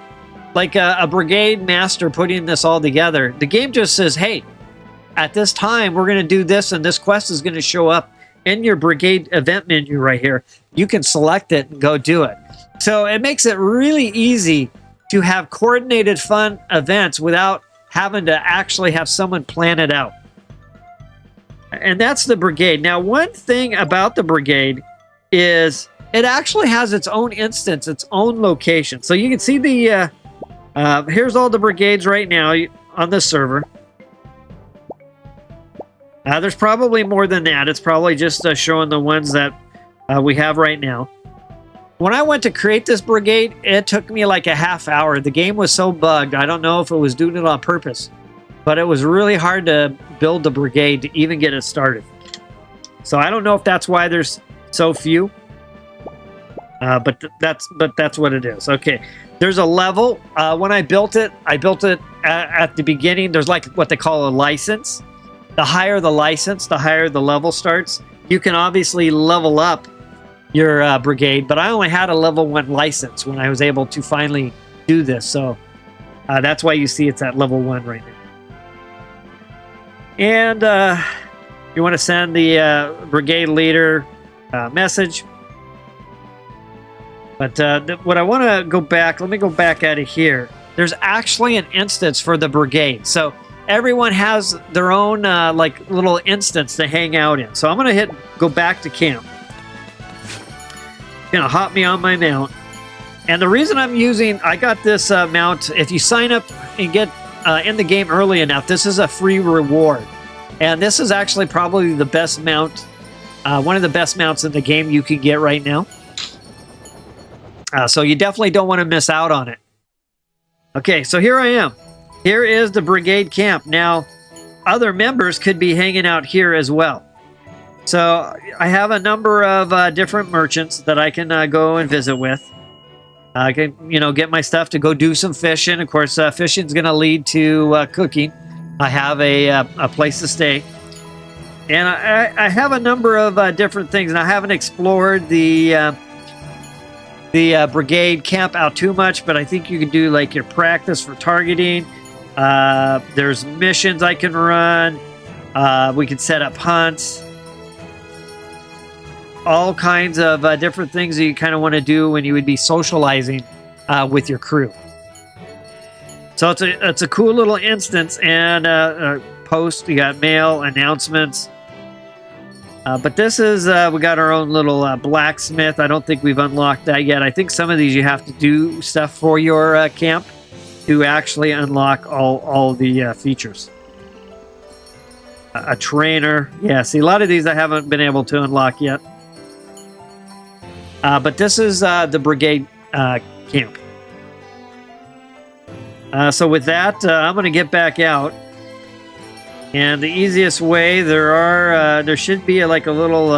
brigade master putting this all together, the game just says, hey, at this time, we're going to do this, and this quest is going to show up in your brigade event menu right here. You can select it and go do it. So it makes it really easy to have coordinated fun events without having to actually have someone plan it out. And that's the brigade. Now, one thing about the brigade is it actually has its own instance, its own location. So you can see the here's all the brigades right now on this server. There's probably more than that. It's probably just showing the ones that we have right now. When I went to create this brigade, it took me like a half hour. The game was so bugged. I don't know if it was doing it on purpose, but it was really hard to build the brigade to even get it started. So I don't know if that's why there's so few, but that's what it is. Okay, there's a level. When I built it at the beginning. There's like what they call a license. The higher the license, the higher the level starts. You can obviously level up your brigade, but I only had a level 1 license when I was able to finally do this. So that's why you see it's at level 1 right now. And you want to send the brigade leader message. But what I want to go back, let me go back out of here. There's actually an instance for the brigade. So everyone has their own like little instance to hang out in. So I'm going to go back to camp. Going to hop me on my mount. And the reason I got this mount, if you sign up and get in the game early enough, this is a free reward. And this is actually probably the best mount, one of the best mounts in the game you can get right now. So you definitely don't want to miss out on it. Okay, so here I am. Here is the brigade camp. Now, other members could be hanging out here as well. So I have a number of different merchants that I can go and visit with. I can, get my stuff to go do some fishing. Of course, fishing is going to lead to cooking. I have a place to stay. And I have a number of different things. And I haven't explored the brigade camp out too much, but I think you can do like your practice for targeting. There's missions I can run. We can set up hunts. All kinds of different things that you kind of want to do when you would be socializing with your crew. So it's a cool little instance, and post. You got mail, announcements. But this is, we got our own little blacksmith. I don't think we've unlocked that yet. I think some of these you have to do stuff for your camp to actually unlock all the features. A trainer. Yeah, see, a lot of these I haven't been able to unlock yet. But this is the brigade camp. So with that, I'm going to get back out. And the easiest way, there should be like a little,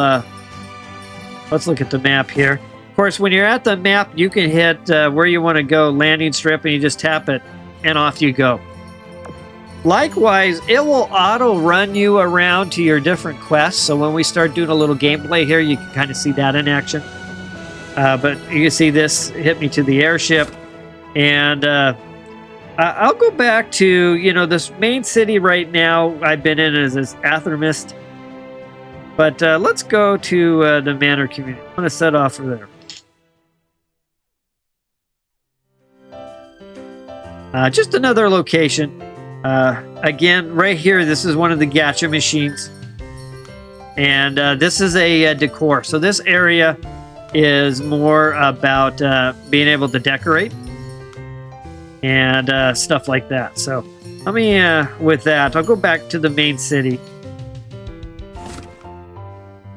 let's look at the map here. Of course, when you're at the map, you can hit where you want to go, landing strip, and you just tap it, and off you go. Likewise, it will auto-run you around to your different quests, so when we start doing a little gameplay here, you can kind of see that in action. But you can see this hit me to the airship, and I'll go back to, this main city right now I've been in is Athermist. But let's go to the Manor community. I'm going to set off for there. Just another location. Again, right here, this is one of the gacha machines. And this is a decor. So this area is more about being able to decorate and stuff like that. So let me, with that, I'll go back to the main city.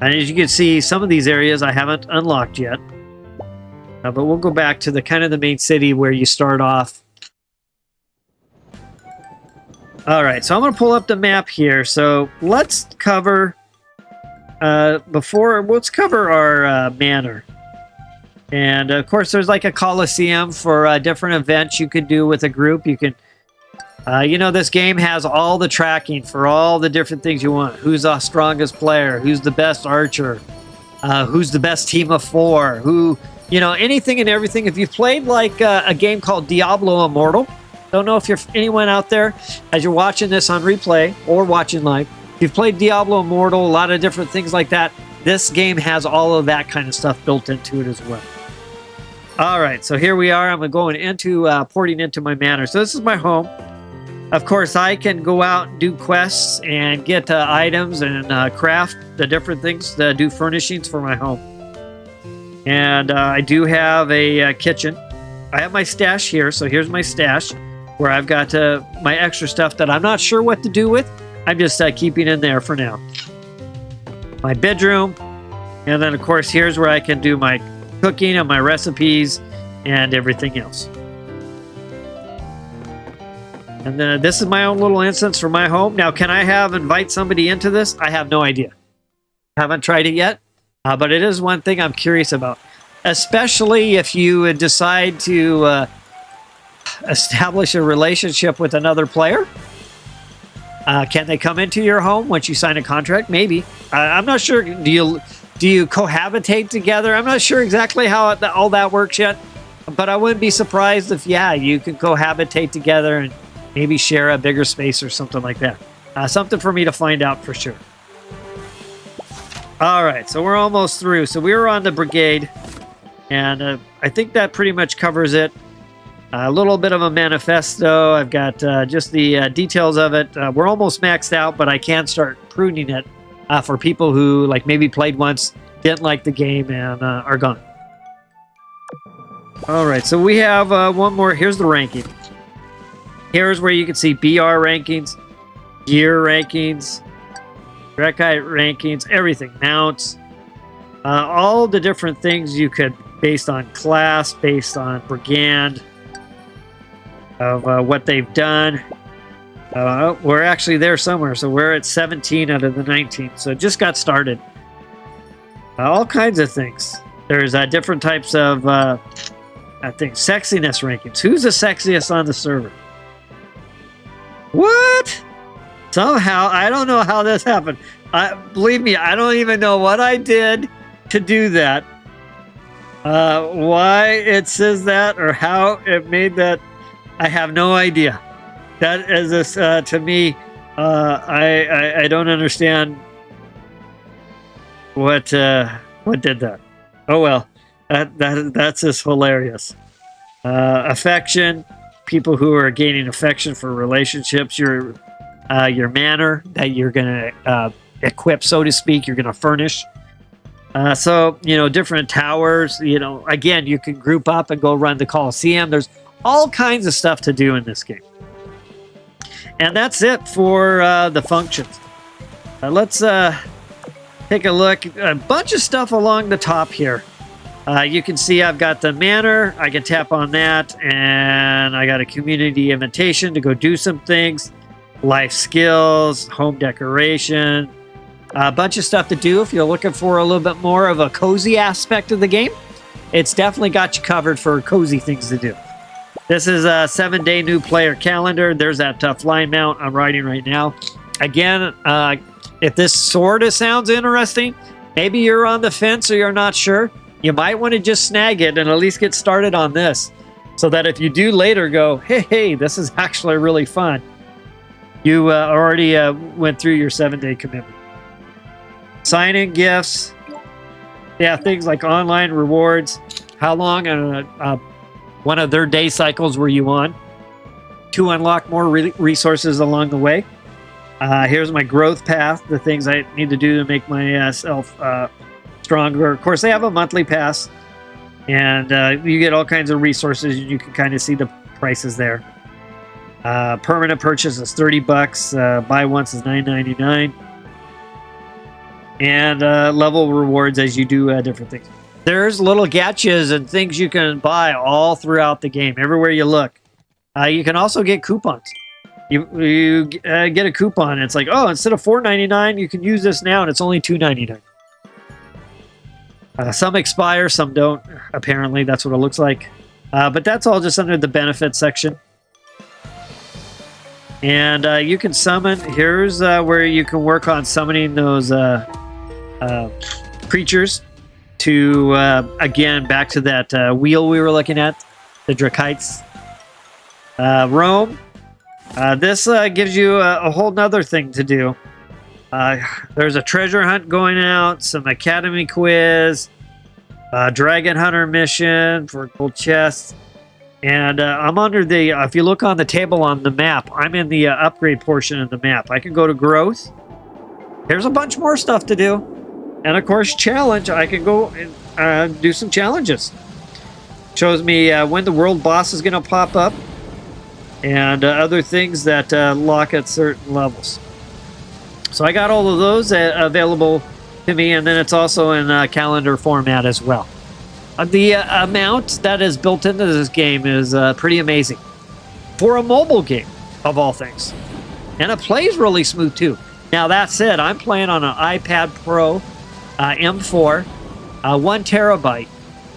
And as you can see, some of these areas I haven't unlocked yet. But we'll go back to the kind of the main city where you start off. All right, so I'm going to pull up the map here. So let's cover let's cover our manor. And of course, there's like a coliseum for different events you could do with a group. You can, you know, this game has all the tracking for all the different things you want. Who's the strongest player? Who's the best archer? Who's the best team of 4? Who, you know, anything and everything. If you've played like a game called Diablo Immortal, don't know if you're anyone out there as you're watching this on replay or watching live. If you've played Diablo Immortal, a lot of different things like that. This game has all of that kind of stuff built into it as well. All right, so here we are. I'm going into porting into my manor. So this is my home. Of course, I can go out and do quests and get items and craft the different things, do furnishings for my home. And I do have a kitchen. I have my stash here. So here's my stash where I've got my extra stuff that I'm not sure what to do with. I'm just keeping in there for now. My bedroom. And then, of course, here's where I can do my cooking and my recipes and everything else. And then this is my own little instance for my home. Now, can I invite somebody into this? I have no idea. Haven't tried it yet, but it is one thing I'm curious about, especially if you decide to establish a relationship with another player. Can they come into your home once you sign a contract? Maybe. I'm not sure. Do you cohabitate together? I'm not sure exactly how all that works yet, but I wouldn't be surprised if, yeah, you can cohabitate together and maybe share a bigger space or something like that. Something for me to find out for sure. All right, so we're almost through. So we were on the brigade, and I think that pretty much covers it. A little bit of a manifesto. I've got just the details of it. We're almost maxed out, but I can start pruning it for people who like maybe played once, didn't like the game, and are gone. All right, so we have one more. Here's the ranking. Here's where you can see BR rankings, gear rankings, Drekite rankings, everything, mounts, all the different things you could, based on class, based on brigand, of what they've done. We're actually there somewhere, so we're at 17 out of the 19, so it just got started. All kinds of things. There's different types of, I think, sexiness rankings. Who's the sexiest on the server? What? Somehow, I don't know how this happened. Believe me, I don't even know what I did to do that. Why it says that or how it made that, I have no idea. That is this to me. I don't understand what did that. Oh well, that's just hilarious. Affection, people who are gaining affection for relationships. Your manor that you're gonna equip, so to speak. You're gonna furnish. So you know, different towers. You know, again, you can group up and go run the Coliseum. There's all kinds of stuff to do in this game. And that's it for the functions. Let's take a look. A bunch of stuff along the top here. You can see I've got the manor. I can tap on that. And I got a community invitation to go do some things. Life skills, home decoration. A bunch of stuff to do if you're looking for a little bit more of a cozy aspect of the game. It's definitely got you covered for cozy things to do. This is a 7-day new player calendar. There's that tough line mount I'm riding right now. Again, if this sort of sounds interesting, maybe you're on the fence or you're not sure, you might want to just snag it and at least get started on this. So that if you do later go, hey, this is actually really fun, you already went through your 7-day commitment. Sign-in gifts. Yeah, things like online rewards. How long one of their day cycles were you on to unlock more resources along the way. Here's my growth path, the things I need to do to make myself stronger. Of course, they have a monthly pass, and you get all kinds of resources. You can kind of see the prices there. Permanent purchase is $30. Buy once is $9.99. And level rewards as you do different things. There's little gachas and things you can buy all throughout the game, everywhere you look. You can also get coupons. you get a coupon. It's like, oh, instead of $4.99, you can use this now, and it's only $2.99. Some expire, some don't. Apparently, that's what it looks like. But that's all just under the benefits section. And you can summon. Here's where you can work on summoning those creatures to, again, back to that wheel we were looking at, the Drakites. Rome. This gives you a whole nother thing to do. There's a treasure hunt going out, some academy quiz, dragon hunter mission for gold chests, and I'm under the, if you look on the table on the map, I'm in the upgrade portion of the map. I can go to growth. There's a bunch more stuff to do, and of course challenge. I can go and do some challenges. Shows me when the world boss is going to pop up, and other things that lock at certain levels. So I got all of those available to me, and then it's also in calendar format as well. The amount that is built into this game is pretty amazing for a mobile game, of all things. And it plays really smooth too. Now that said, I'm playing on an iPad Pro M4, 1 terabyte.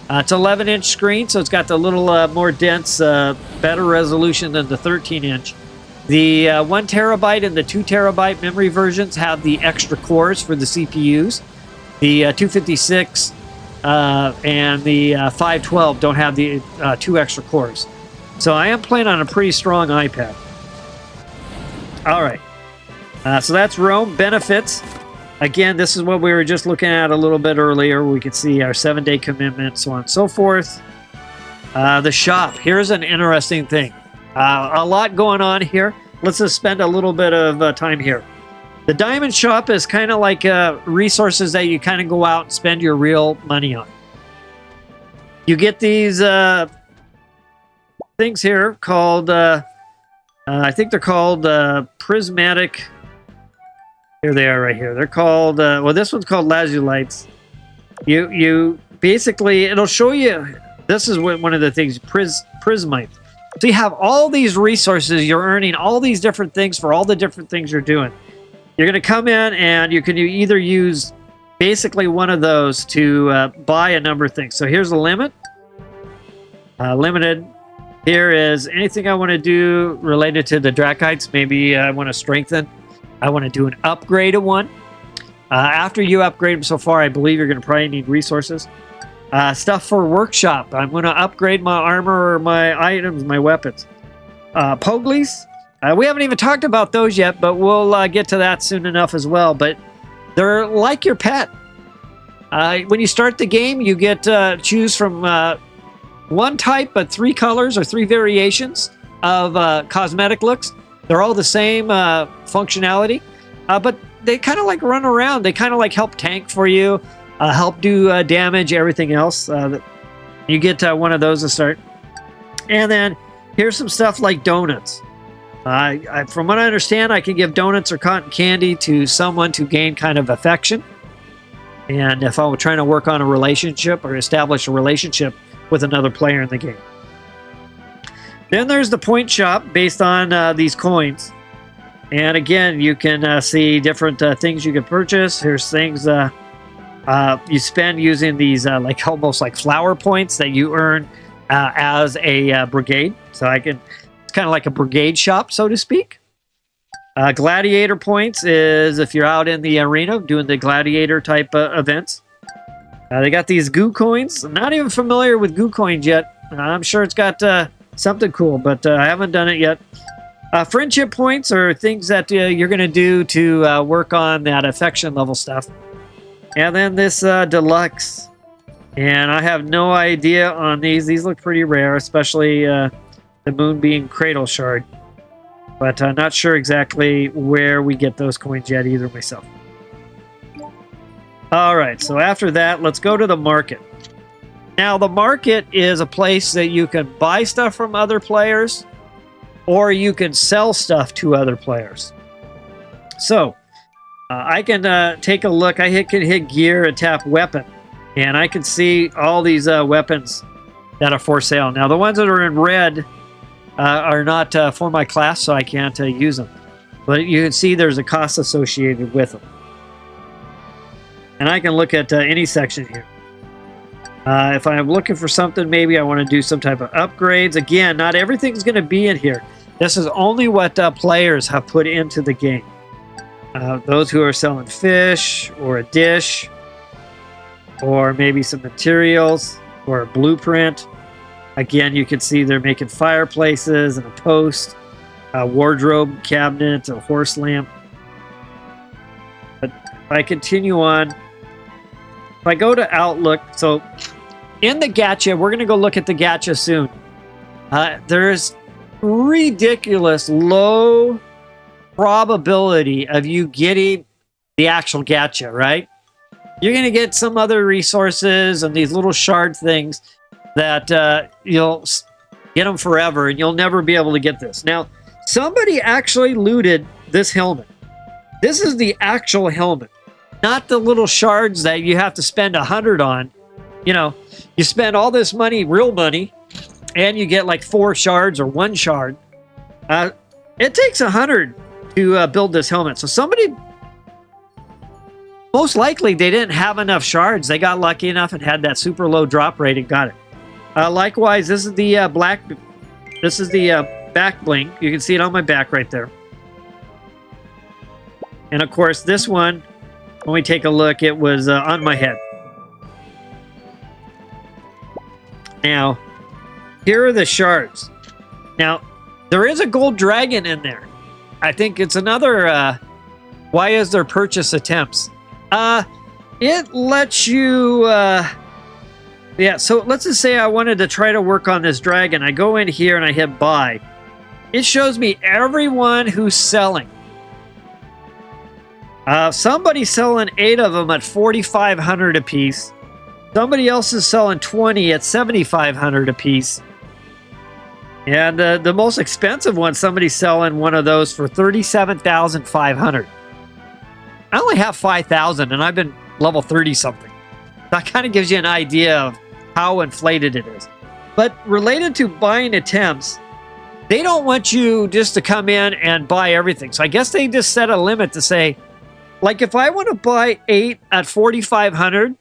It's 11-inch screen, so it's got the little more dense, better resolution than the 13-inch. The 1 terabyte and the 2 terabyte memory versions have the extra cores for the CPUs. The 256 and the 512 don't have the 2 extra cores. So I am playing on a pretty strong iPad. All right. So that's Rome. Benefits. Again, this is what we were just looking at a little bit earlier. We could see our 7-day commitment, so on and so forth. The shop. Here's an interesting thing. A lot going on here. Let's just spend a little bit of time here. The diamond shop is kind of like resources that you kind of go out and spend your real money on. You get these things here called, I think they're called prismatic. Here they are right here. They're called, well, this one's called Lazulites. You basically, it'll show you, this is one of the things, prismite. So you have all these resources, you're earning all these different things for all the different things you're doing. You're going to come in and you can either use basically one of those to buy a number of things. So here's the limit. Limited. Here is anything I want to do related to the Drakites. Maybe I want to strengthen. I want to do an upgrade of one. After you upgrade them so far, I believe you're going to probably need resources. Stuff for workshop. I'm going to upgrade my armor or my items, my weapons. Poglies. We haven't even talked about those yet, but we'll get to that soon enough as well. But they're like your pet. When you start the game, you get choose from one type, but 3 colors or 3 variations of cosmetic looks. They're all the same functionality, but they kind of like run around. They kind of like help tank for you, help do damage, everything else. You get one of those to start. And then here's some stuff like donuts. From what I understand, I can give donuts or cotton candy to someone to gain kind of affection. And if I were trying to work on a relationship or establish a relationship with another player in the game. Then there's the point shop based on these coins. And again, you can see different things you can purchase. Here's things you spend using these like almost like flower points that you earn as a brigade. So it's kind of like a brigade shop, so to speak. Gladiator points is if you're out in the arena doing the gladiator type events. They got these goo coins. I'm not even familiar with goo coins yet. I'm sure it's got something cool, but I haven't done it yet. Friendship points are things that you're going to do to work on that affection level stuff. And then this deluxe. And I have no idea on these. These look pretty rare, especially the Moonbeam Cradle Shard. But I'm not sure exactly where we get those coins yet either myself. All right, so after that, let's go to the market. Now, the market is a place that you can buy stuff from other players, or you can sell stuff to other players. So, I can take a look. I can hit gear and tap weapon, and I can see all these weapons that are for sale. Now, the ones that are in red are not for my class, so I can't use them. But you can see there's a cost associated with them. And I can look at any section here. If I'm looking for something, maybe I want to do some type of upgrades. Again, not everything's going to be in here. This is only what players have put into the game. Those who are selling fish or a dish or maybe some materials or a blueprint. Again, you can see they're making fireplaces and a post, a wardrobe cabinet, a horse lamp. But if I continue on, if I go to Outlook, so in the gacha, we're going to go look at the gacha soon. There's ridiculous low probability of you getting the actual gacha, right? You're going to get some other resources and these little shard things that you'll get them forever and you'll never be able to get this. Now, somebody actually looted this helmet. This is the actual helmet, not the little shards that you have to spend 100 on. You know, you spend all this money, real money, and you get like 4 shards or 1 shard. It takes 100 to build this helmet. So somebody, most likely they didn't have enough shards. They got lucky enough and had that super low drop rate and got it. Likewise, this is the back bling. You can see it on my back right there. And of course, this one, when we take a look, it was on my head. Now, here are the shards. Now, there is a gold dragon in there. I think it's another, why is there purchase attempts? It lets you, yeah, so let's just say I wanted to try to work on this dragon. I go in here and I hit buy. It shows me everyone who's selling. Somebody's selling 8 of them at 4,500 a piece. Somebody else is selling 20 at 7,500 a piece. And the most expensive one, somebody's selling one of those for 37,500. I only have 5,000 and I've been level 30 something. That kind of gives you an idea of how inflated it is. But related to buying attempts, they don't want you just to come in and buy everything. So I guess they just set a limit to say, like if I want to buy 8 at 4,500,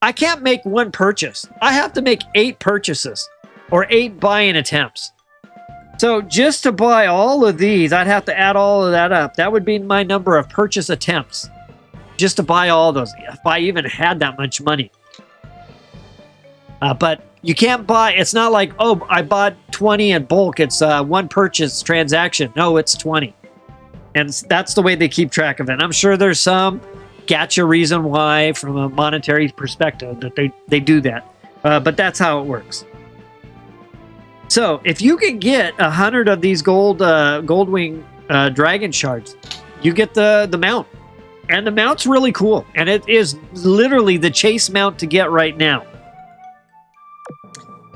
I can't make 1 purchase. I have to make 8 purchases or 8 buying attempts. So just to buy all of these, I'd have to add all of that up. That would be my number of purchase attempts just to buy all those, if I even had that much money. But you can't buy, it's not like, oh, I bought 20 in bulk. It's 1 purchase transaction. No, it's 20. And that's the way they keep track of it. I'm sure there's some gacha reason why, from a monetary perspective, that they do that. But that's how it works. So if you can get 100 of these Goldwing dragon shards, you get the mount. And the mount's really cool. And it is literally the chase mount to get right now.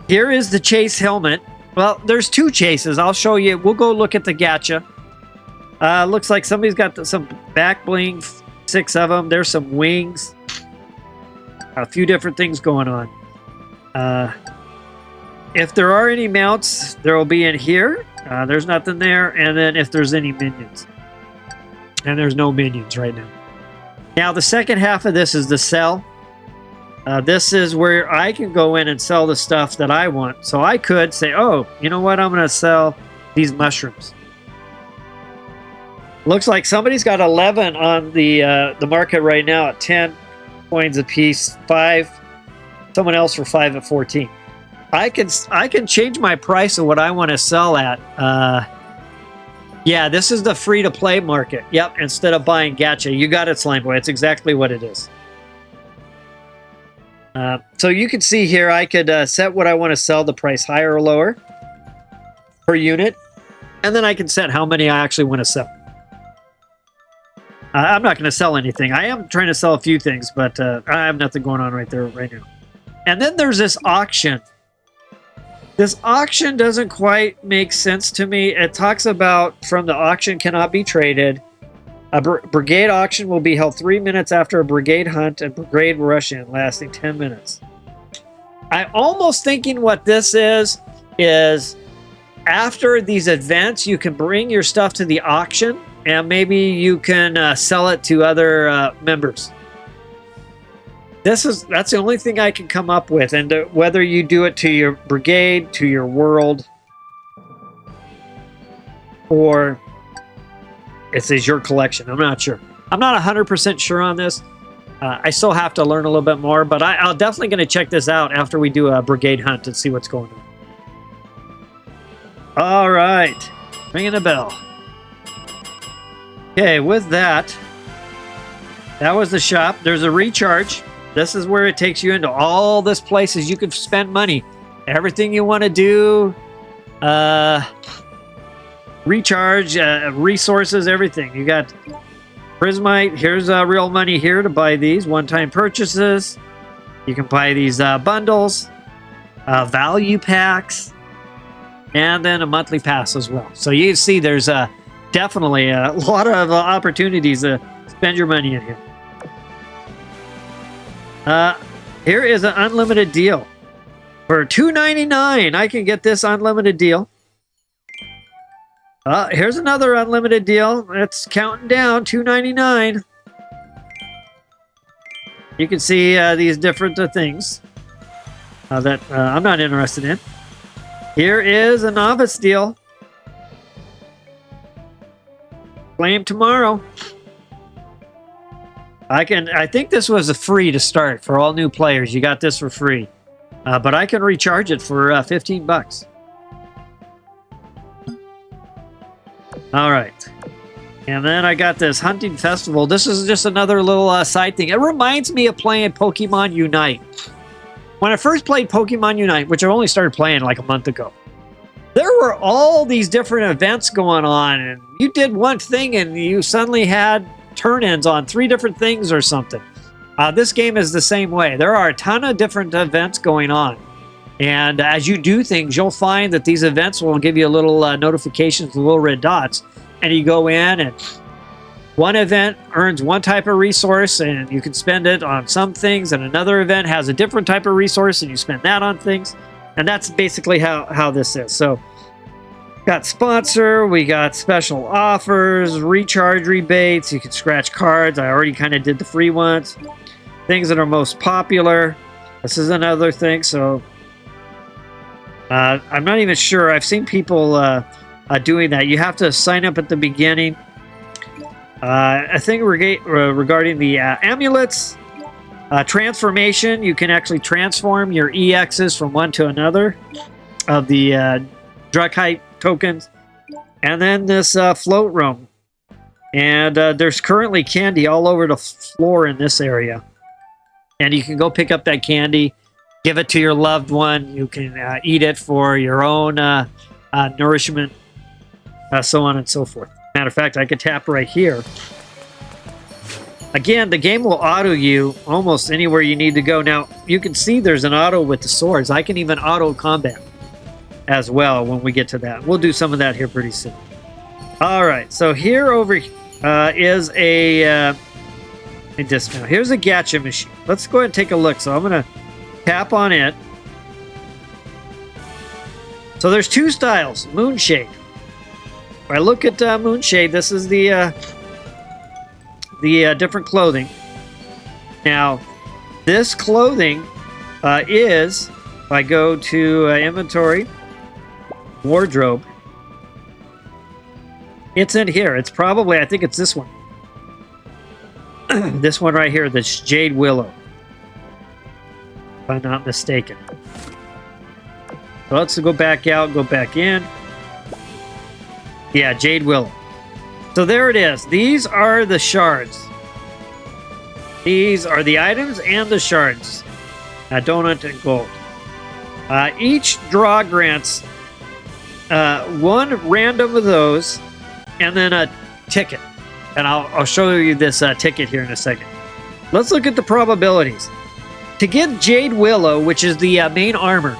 Here is the chase helmet. Well, there's 2 chases. I'll show you. We'll go look at the gacha. Looks like somebody's got some back bling, 6 of them. There's some wings. A few different things going on. If there are any mounts, there will be in here. There's nothing there. And then if there's any minions. And there's no minions right now. Now, the second half of this is the sell. This is where I can go in and sell the stuff that I want. So I could say, oh, you know what? I'm going to sell these mushrooms. Looks like somebody's got 11 on the market right now at 10 coins a piece, 5. Someone else for 5 at 14. I can change my price of what I want to sell at. Yeah, this is the free-to-play market. Yep, instead of buying gacha. You got it, Slime Boy. It's exactly what it is. So you can see here, I could set what I want to sell, the price higher or lower per unit. And then I can set how many I actually want to sell. I'm not going to sell anything. I am trying to sell a few things, but I have nothing going on right there right now. And then there's this auction. This auction doesn't quite make sense to me. It talks about from the auction cannot be traded. A brigade auction will be held 3 minutes after a brigade hunt and brigade rush-in, lasting 10 minutes. I'm almost thinking what this is after these events, you can bring your stuff to the auction, and maybe you can sell it to other members. That's the only thing I can come up with, and whether you do it to your brigade, to your world, or it says your collection. I'm not sure. I'm not 100% sure on this. I still have to learn a little bit more, but I'm definitely going to check this out after we do a brigade hunt and see what's going on. All right, ringing the bell. Okay, with that was the shop. There's a recharge. This is where it takes you into all this places you can spend money. Everything you want to do, recharge, resources, everything. You got Prismite. Here's real money here to buy these one-time purchases. You can buy these bundles, value packs, and then a monthly pass as well. So you see there's definitely a lot of opportunities to spend your money in here. Here is an unlimited deal. For $2.99, I can get this unlimited deal. Here's another unlimited deal. It's counting down, $2.99. You can see these different things that I'm not interested in. Here is a novice deal. Claim tomorrow. I think this was a free to start for all new players. You got this for free. But I can recharge it for 15 bucks. All right. And then I got this hunting festival. This is just another little side thing. It reminds me of playing Pokemon Unite. When I first played Pokemon Unite, which I only started playing like a month ago, there were all these different events going on, and you did one thing and you suddenly had turn-ins on 3 different things or something. This game is the same way. There are a ton of different events going on. And as you do things, you'll find that these events will give you a little notifications, little red dots. And you go in, and one event earns one type of resource, and you can spend it on some things. And another event has a different type of resource, and you spend that on things. And that's basically how this is. So, got sponsor, we got special offers, recharge rebates, you can scratch cards. I already kind of did the free ones. Things that are most popular. This is another thing, so I'm not even sure. I've seen people doing that. You have to sign up at the beginning. I think regarding the amulets, transformation, you can actually transform your EXs from one to another of the Draconia tokens. And then this float room. And there's currently candy all over the floor in this area. And you can go pick up that candy, give it to your loved one. You can eat it for your own nourishment, so on and so forth. Matter of fact, I could tap right here. Again, the game will auto you almost anywhere you need to go. Now, you can see there's an auto with the swords. I can even auto combat as well when we get to that. We'll do some of that here pretty soon. All right, so here over is a dismount. Here's a gacha machine. Let's go ahead and take a look. So I'm going to tap on it. So there's 2 styles. Moonshade. If I look at Moonshade, this is the different clothing. Now, this clothing is, if I go to inventory, wardrobe, it's in here. It's probably, I think it's this one. This one right here, this Jade Willow, if I'm not mistaken. So let's go back out, go back in. Yeah, Jade Willow. So there it is. These are the shards. These are the items and the shards. Donut and gold. Each draw grants one random of those and then a ticket. And I'll show you this ticket here in a second. Let's look at the probabilities. To get Jade Willow, which is the main armor,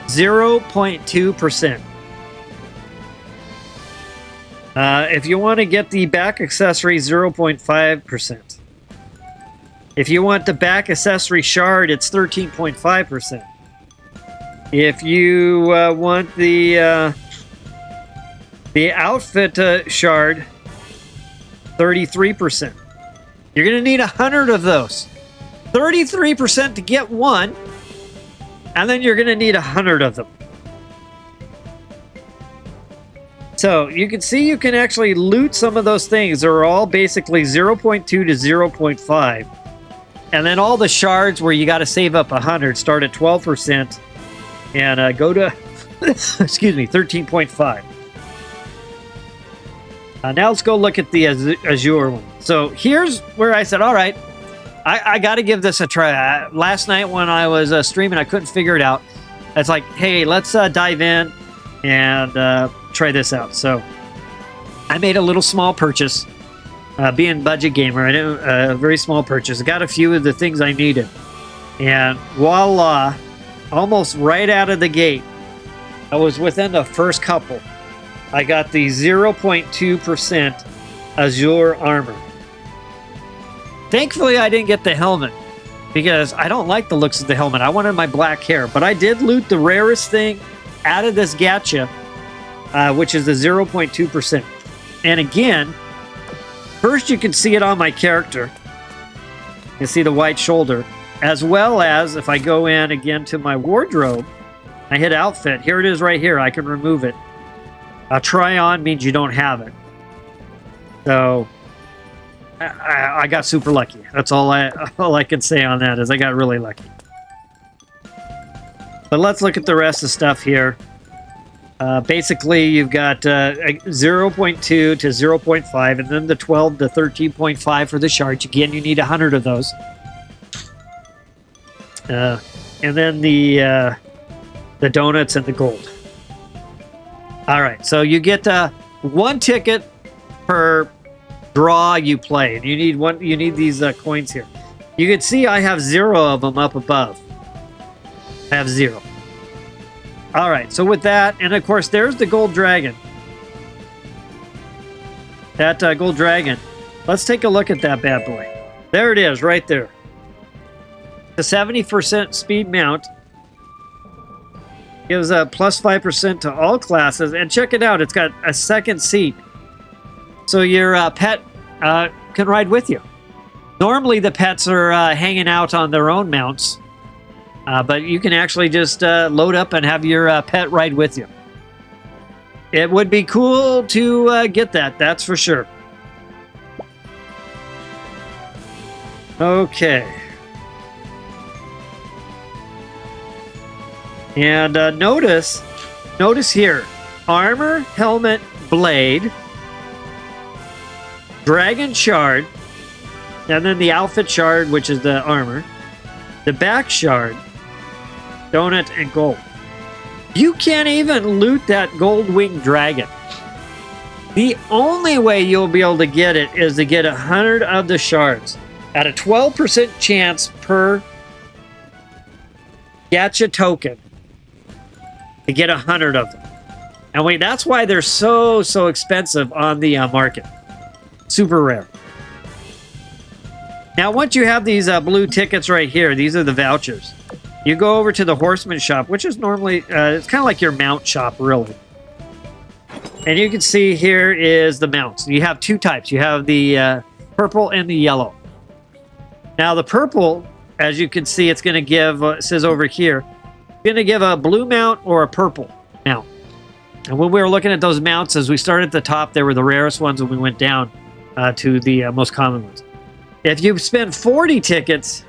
0.2%. If you want to get the back accessory, 0.5%. If you want the back accessory shard, it's 13.5%. If you want the The outfit shard, 33%. You're going to need 100 of those. 33% to get one, and then you're going to need 100 of them. So you can see you can actually loot some of those things. They're all basically 0.2 to 0.5. And then all the shards where you got to save up 100 start at 12% and go to, excuse me, 13.5. Now let's go look at the Azure one. So here's where I said, all right, I got to give this a try. Last night when I was streaming, I couldn't figure it out. It's like, hey, let's dive in and try this out. So I made a little small purchase. Being budget gamer, I did a very small purchase. I got a few of the things I needed. And voila, almost right out of the gate, I was within the first couple. I got the 0.2% Azure armor. Thankfully, I didn't get the helmet because I don't like the looks of the helmet. I wanted my black hair, but I did loot the rarest thing out of this gacha, which is the 0.2%. And again, first you can see it on my character. You can see the white shoulder, as well as if I go in again to my wardrobe, I hit outfit. Here it is right here. I can remove it. Try on means you don't have it. So I got super lucky. That's all I can say on that is I got really lucky. But let's look at the rest of the stuff here. Basically, you've got 0.2 to 0.5, and then the 12 to 13.5 for the shards. Again, you need 100 of those. And then the donuts and the gold. All right, so you get one ticket per draw you play, and you need one. You need these coins here. You can see I have 0 of them up above. I have 0. All right, so with that, and of course, there's the gold dragon. That gold dragon. Let's take a look at that bad boy. There it is, right there. The 70% speed mount gives a plus 5% to all classes, and check it out. It's got a second seat, so your pet can ride with you. Normally, the pets are hanging out on their own mounts. But you can actually just load up and have your pet ride with you. It would be cool to get that, that's for sure. Okay. And notice here, armor, helmet, blade, dragon shard, and then the outfit shard, which is the armor, the back shard, donut, and gold. You can't even loot that gold winged dragon. The only way you'll be able to get it is to get 100 of the shards at a 12% chance per gacha token to get 100 of them. And wait, that's why they're so expensive on the market. Super rare. Now, once you have these blue tickets right here, these are the vouchers. You go over to the horseman shop, which is normally, it's kind of like your mount shop, really. And you can see here is the mounts. You have 2 types. You have the purple and the yellow. Now, the purple, as you can see, it's going to give, it says over here, going to give a blue mount or a purple mount. And when we were looking at those mounts, as we started at the top, they were the rarest ones, and we went down to the most common ones. If you spend 40 tickets,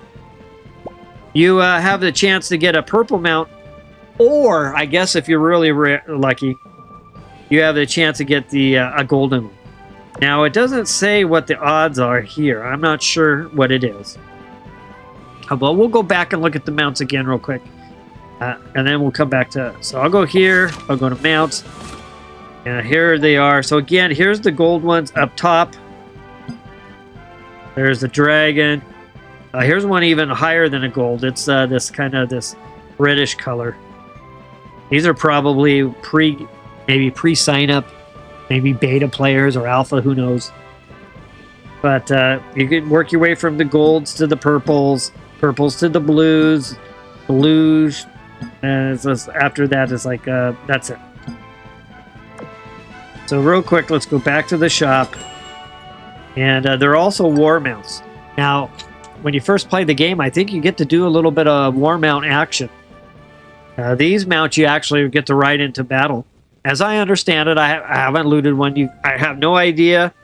you have the chance to get a purple mount, or I guess if you're really lucky, you have the chance to get the a golden one. Now, it doesn't say what the odds are here. I'm not sure what it is. But we'll go back and look at the mounts again real quick. And then we'll come back to... So I'll go here. I'll go to mounts. And here they are. So again, here's the gold ones up top. There's the dragon. Here's one even higher than a gold. It's this kind of this reddish color. These are probably maybe pre-sign up, maybe beta players or alpha, who knows. But you can work your way from the golds to the purples, purples to the blues, and it's just, after that it's like that's it. So real quick, let's go back to the shop. And there are also war mounts. Now, when you first play the game, I think you get to do a little bit of war mount action. These mounts you actually get to ride into battle. As I understand it, I haven't looted one. I have no idea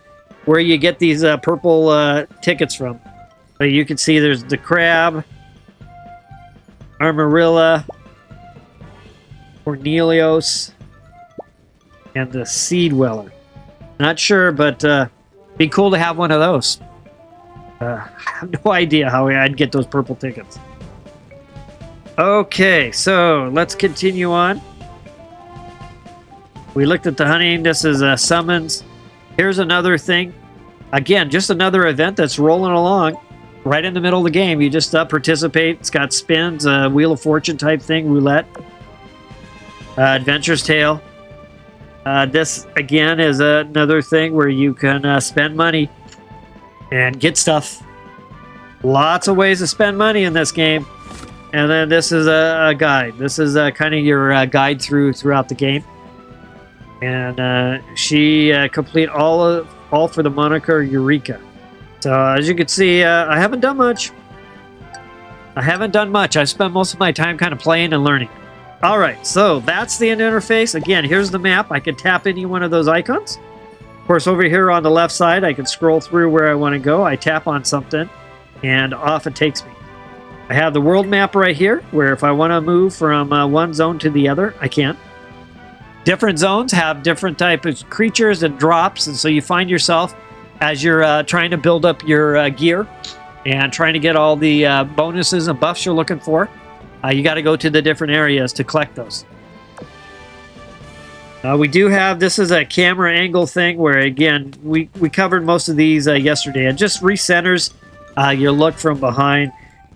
where you get these purple tickets from. But you can see there's the crab, Armarilla, Cornelius, and the Sea Dweller. Not sure, but be cool to have one of those. I have no idea how I'd get those purple tickets. Okay, so let's continue on. We looked at the hunting. This is summons. Here's another thing. Again, just another event that's rolling along right in the middle of the game. You just participate. It's got spins, Wheel of Fortune type thing, roulette. Adventure's Tale. This, again, is another thing where you can spend money and get stuff. Lots of ways to spend money in this game. And then this is a guide. This is kind of your guide throughout the game. And she complete all for the moniker Eureka. So as you can see, I haven't done much. I spent most of my time kind of playing and learning. All right, so that's the interface. Again, here's the map. I can tap any one of those icons. Of course, over here on the left side, I can scroll through where I want to go. I tap on something, and off it takes me. I have the world map right here, where if I want to move from one zone to the other, I can. Different zones have different types of creatures and drops, and so you find yourself, as you're trying to build up your gear and trying to get all the bonuses and buffs you're looking for, you got to go to the different areas to collect those. We do have, this is a camera angle thing where, again, we covered most of these yesterday. It just recenters your look from behind.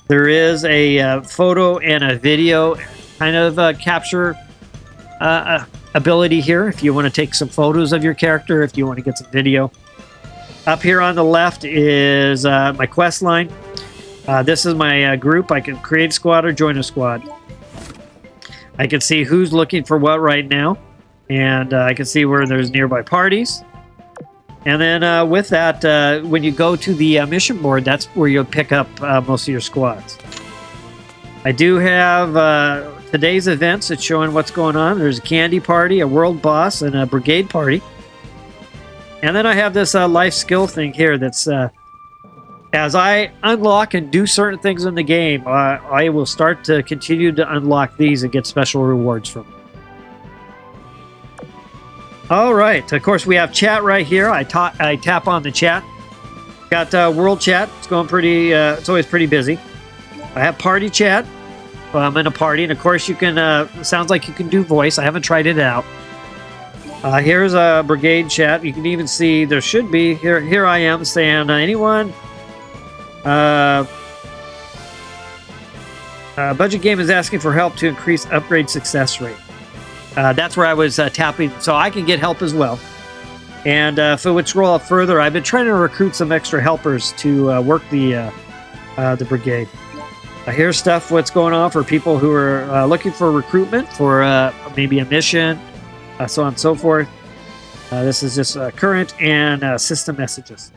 There is a photo and a video kind of capture ability here if you want to take some photos of your character, if you want to get some video. Up here on the left is my quest line. This is my group. I can create a squad or join a squad. I can see who's looking for what right now. And I can see where there's nearby parties. And then with that, when you go to the mission board, that's where you'll pick up most of your squads. I do have today's events. It's showing what's going on. There's a candy party, a world boss, and a brigade party. And then I have this life skill thing here that's... as I unlock and do certain things in the game, I will start to continue to unlock these and get special rewards from them. All right. Of course, we have chat right here. I tap on the chat. Got world chat. It's going pretty... it's always pretty busy. I have party chat. Well, I'm in a party. And, of course, you can... sounds like you can do voice. I haven't tried it out. Here's a brigade chat. You can even see there should be... Here I am saying, anyone... budget game is asking for help to increase upgrade success rate. That's where I was tapping, so I can get help as well. And if it would scroll up further, I've been trying to recruit some extra helpers to work the brigade. Here's stuff what's going on for people who are looking for recruitment for maybe a mission, so on and so forth. This is just current and system messages.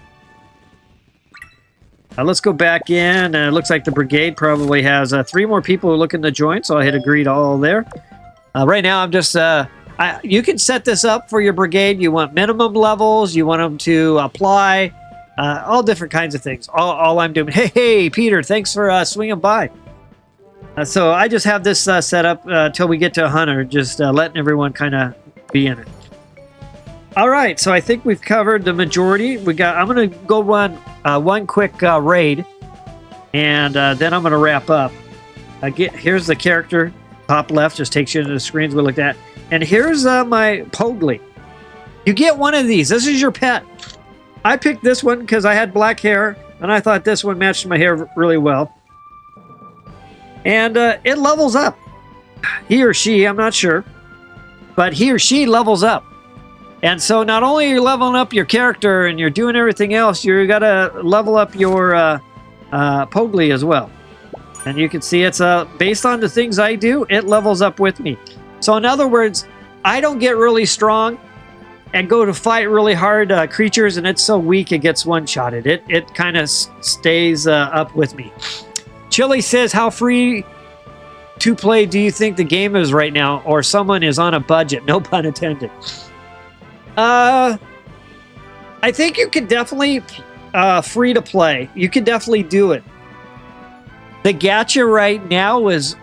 Let's go back in. It looks like the brigade probably has 3 more people who are looking to join, so I hit agree to all there. Right now, I'm just... you can set this up for your brigade. You want minimum levels. You want them to apply. All different kinds of things. All I'm doing... Hey, Peter, thanks for swinging by. So I just have this set up till we get to 100, just letting everyone kind of be in it. All right, so I think we've covered the majority. I'm going to go run one quick raid, and then I'm going to wrap up. Here's the character. Top left just takes you into the screens we looked at. And here's my Pogli. You get one of these. This is your pet. I picked this one because I had black hair, and I thought this one matched my hair really well. And it levels up. He or she, I'm not sure, but he or she levels up. And so not only are you leveling up your character and you're doing everything else, you got to level up your Pogli as well. And you can see it's based on the things I do, it levels up with me. So in other words, I don't get really strong and go to fight really hard creatures, and it's so weak it gets one-shotted. It kind of stays up with me. Chili says, how free to play do you think the game is right now, or someone is on a budget? No pun intended. I think you could definitely free to play. You could definitely do it. The gacha right now is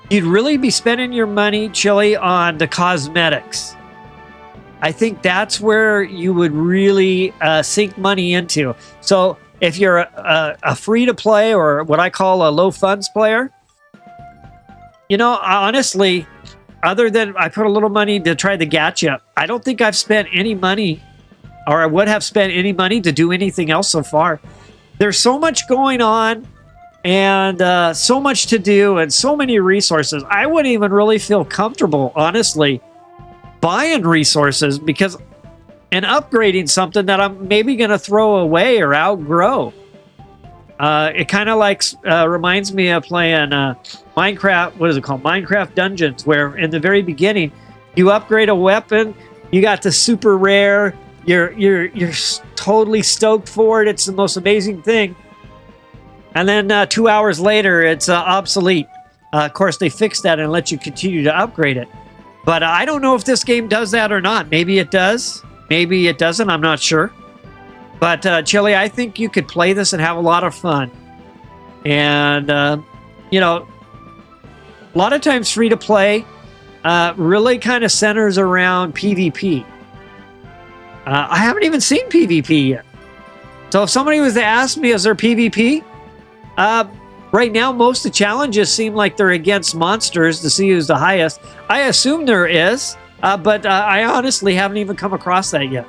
you'd really be spending your money, Chili, on the cosmetics. I think that's where you would really sink money into. So if you're a free to play, or what I call a low funds player, you know, honestly, other than I put a little money to try the gacha, I don't think I've spent any money, or I would have spent any money to do anything else so far. There's so much going on, and so much to do, and so many resources. I wouldn't even really feel comfortable, honestly, buying resources because and upgrading something that I'm maybe going to throw away or outgrow. It kind of like reminds me of playing Minecraft. What is it called? Minecraft Dungeons, where in the very beginning you upgrade a weapon, you got the super rare. You're totally stoked for it. It's the most amazing thing. And then 2 hours later, it's obsolete. Of course, they fixed that and let you continue to upgrade it. But I don't know if this game does that or not. Maybe it does. Maybe it doesn't. I'm not sure. But Chili, I think you could play this and have a lot of fun. And, you know, a lot of times free to play really kind of centers around PvP. I haven't even seen PvP yet. So if somebody was to ask me, is there PvP? Right now, most of the challenges seem like they're against monsters to see who's the highest. I assume there is, but I honestly haven't even come across that yet.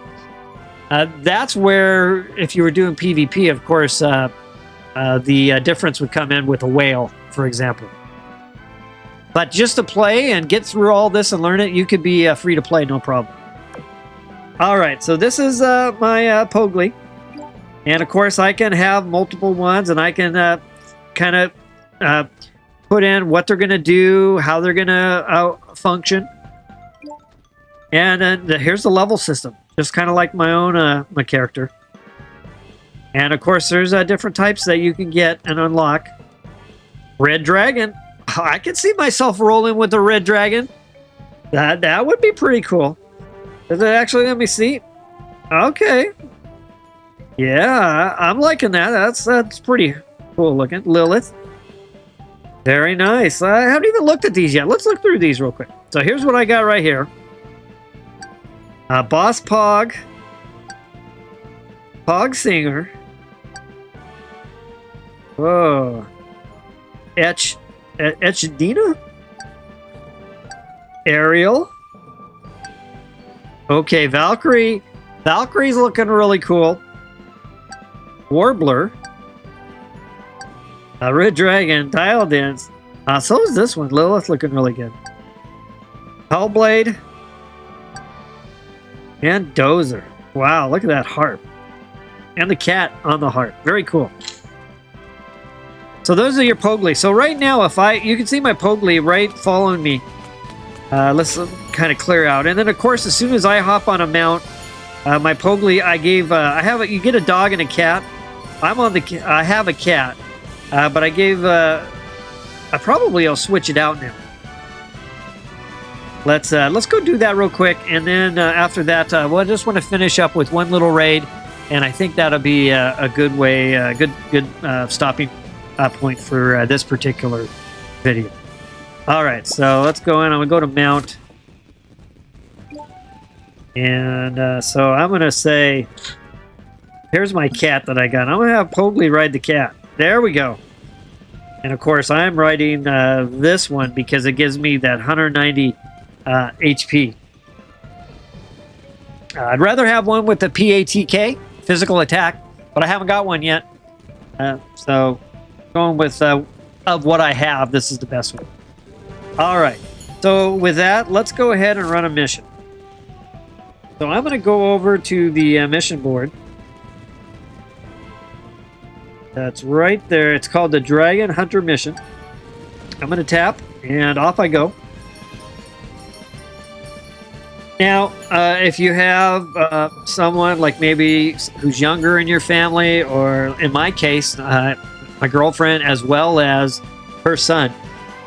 That's where, if you were doing PvP, of course, the difference would come in with a whale, for example. But just to play and get through all this and learn it, you could be free to play, no problem. All right, so this is my Pogli. And of course, I can have multiple ones, and I can kind of put in what they're going to do, how they're going to function. And then here's the level system, just kind of like my own my character. And of course, there's different types that you can get and unlock. Red dragon. I can see myself rolling with the red dragon. That would be pretty cool. Is it actually? Let me see. Okay. Yeah, I'm liking that. That's pretty cool looking. Lilith. Very nice. I haven't even looked at these yet. Let's look through these real quick. So here's what I got right here. Boss Pog. Pog Singer. Whoa. Etchedina? Ariel. Okay, Valkyrie. Valkyrie's looking really cool. Warbler. Red Dragon. Dial Dance. So is this one. Lilith looking really good. Hellblade. And Dozer. Wow, look at that harp. And the cat on the harp. Very cool. So those are your Pogli. So right now, you can see my Pogli right following me. Let's kind of clear out. And then, of course, as soon as I hop on a mount, my Pogli, you get a dog and a cat. I have a cat, but I gave, I'll switch it out now. Let's go do that real quick. And then after that, I just want to finish up with one little raid. And I think that'll be a good way, good stopping point for this particular video. All right, so let's go in. I'm going to go to mount. And so I'm going to say, here's my cat that I got. I'm going to have Pogli ride the cat. There we go. And of course, I'm riding this one because it gives me that 190 HP. I'd rather have one with the PATK, physical attack, but I haven't got one yet. So going with of what I have, this is the best one. All right, so with that, let's go ahead and run a mission. So I'm going to go over to the mission board. That's right there. It's called the Dragon Hunter Mission. I'm going to tap, and off I go. Now, if you have someone like maybe who's younger in your family, or in my case, my girlfriend as well as her son,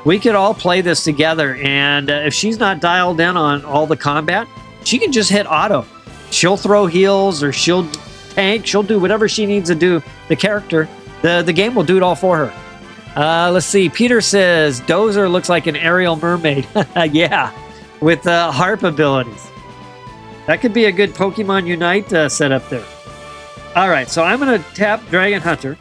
we could all play this together. And if she's not dialed in on all the combat, she can just hit auto. She'll throw heals, or she'll tank. She'll do whatever she needs to do. The character, the game will do it all for her. Let's see. Peter says Dozer looks like an aerial mermaid. Yeah, with harp abilities. That could be a good Pokemon Unite setup there. All right, so I'm going to tap Dragon Hunter.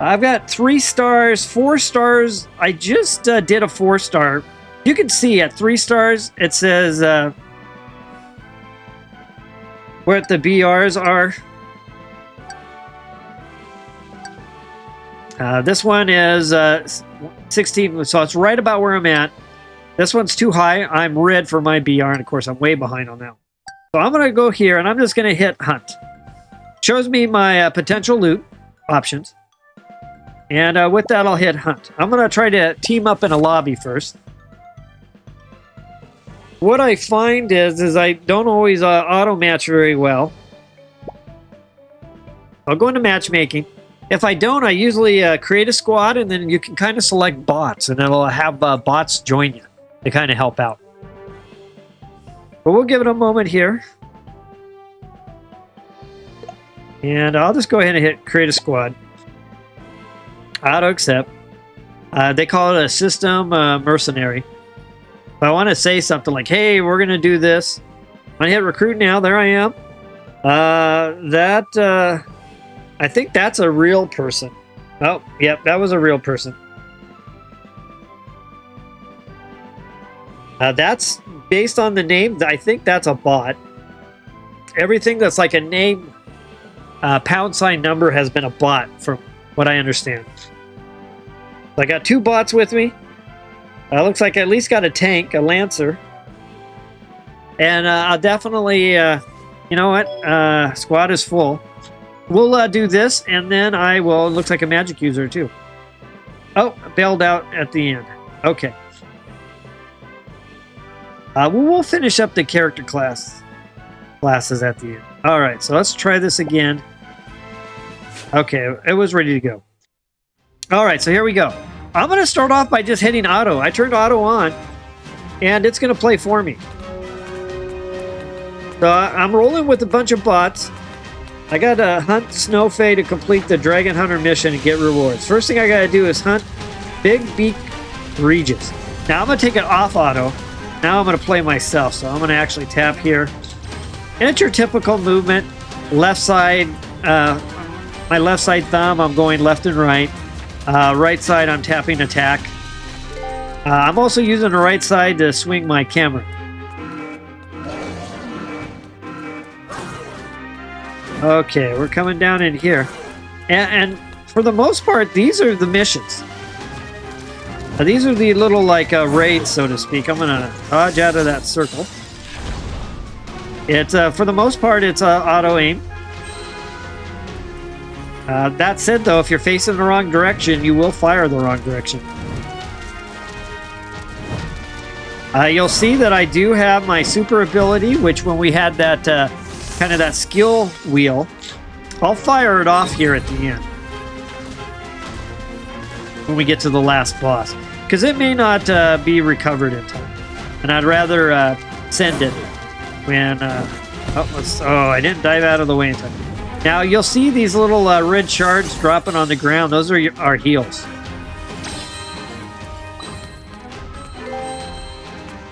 I've got 3 stars, 4 stars. I just did a 4-star. You can see at 3 stars, it says what the BRs are. This one is 16, so it's right about where I'm at. This one's too high. I'm red for my BR, and of course, I'm way behind on that. So I'm going to go here, and I'm just going to hit Hunt. Shows me my potential loot options. And with that, I'll hit Hunt. I'm going to try to team up in a lobby first. What I find is I don't always auto-match very well. I'll go into matchmaking. If I don't, I usually create a squad, and then you can kind of select bots, and it'll have bots join you to kind of help out. But we'll give it a moment here. And I'll just go ahead and hit create a squad. Auto accept. They call it a system mercenary. If I want to say something like, hey, we're going to do this. I hit recruit now. There I am. I think that's a real person. Oh, yep, that was a real person. That's based on the name. I think that's a bot. Everything that's like a name, # number has been a bot from what I understand. So I got 2 bots with me. Looks like I at least got a tank, a Lancer. And I'll definitely, you know what? Squad is full. We'll do this, and then I will. Looks like a magic user too. Oh, bailed out at the end. Okay. We'll finish up the character classes at the end. All right, so let's try this again. Okay, it was ready to go. All right, so here we go. I'm going to start off by just hitting auto. I turned auto on, and it's going to play for me. So I'm rolling with a bunch of bots. I got to hunt Snowfay to complete the Dragon Hunter mission and get rewards. First thing I got to do is hunt Big Beak Regis. Now I'm going to take it off auto. Now I'm going to play myself. So I'm going to actually tap here. And it's your typical movement. Left side, my left side thumb, I'm going left and right. Right side, I'm tapping attack. I'm also using the right side to swing my camera. Okay, we're coming down in here. And for the most part, these are the missions. These are the little, like, raids, so to speak. I'm going to dodge out of that circle. It's for the most part, it's auto-aim. That said, though, if you're facing the wrong direction, you will fire the wrong direction. You'll see that I do have my super ability, which when we had that kind of that skill wheel, I'll fire it off here at the end when we get to the last boss, because it may not be recovered in time, and I'd rather send it when I didn't dive out of the way in time. Now you'll see these little red shards dropping on the ground. Those are our heals.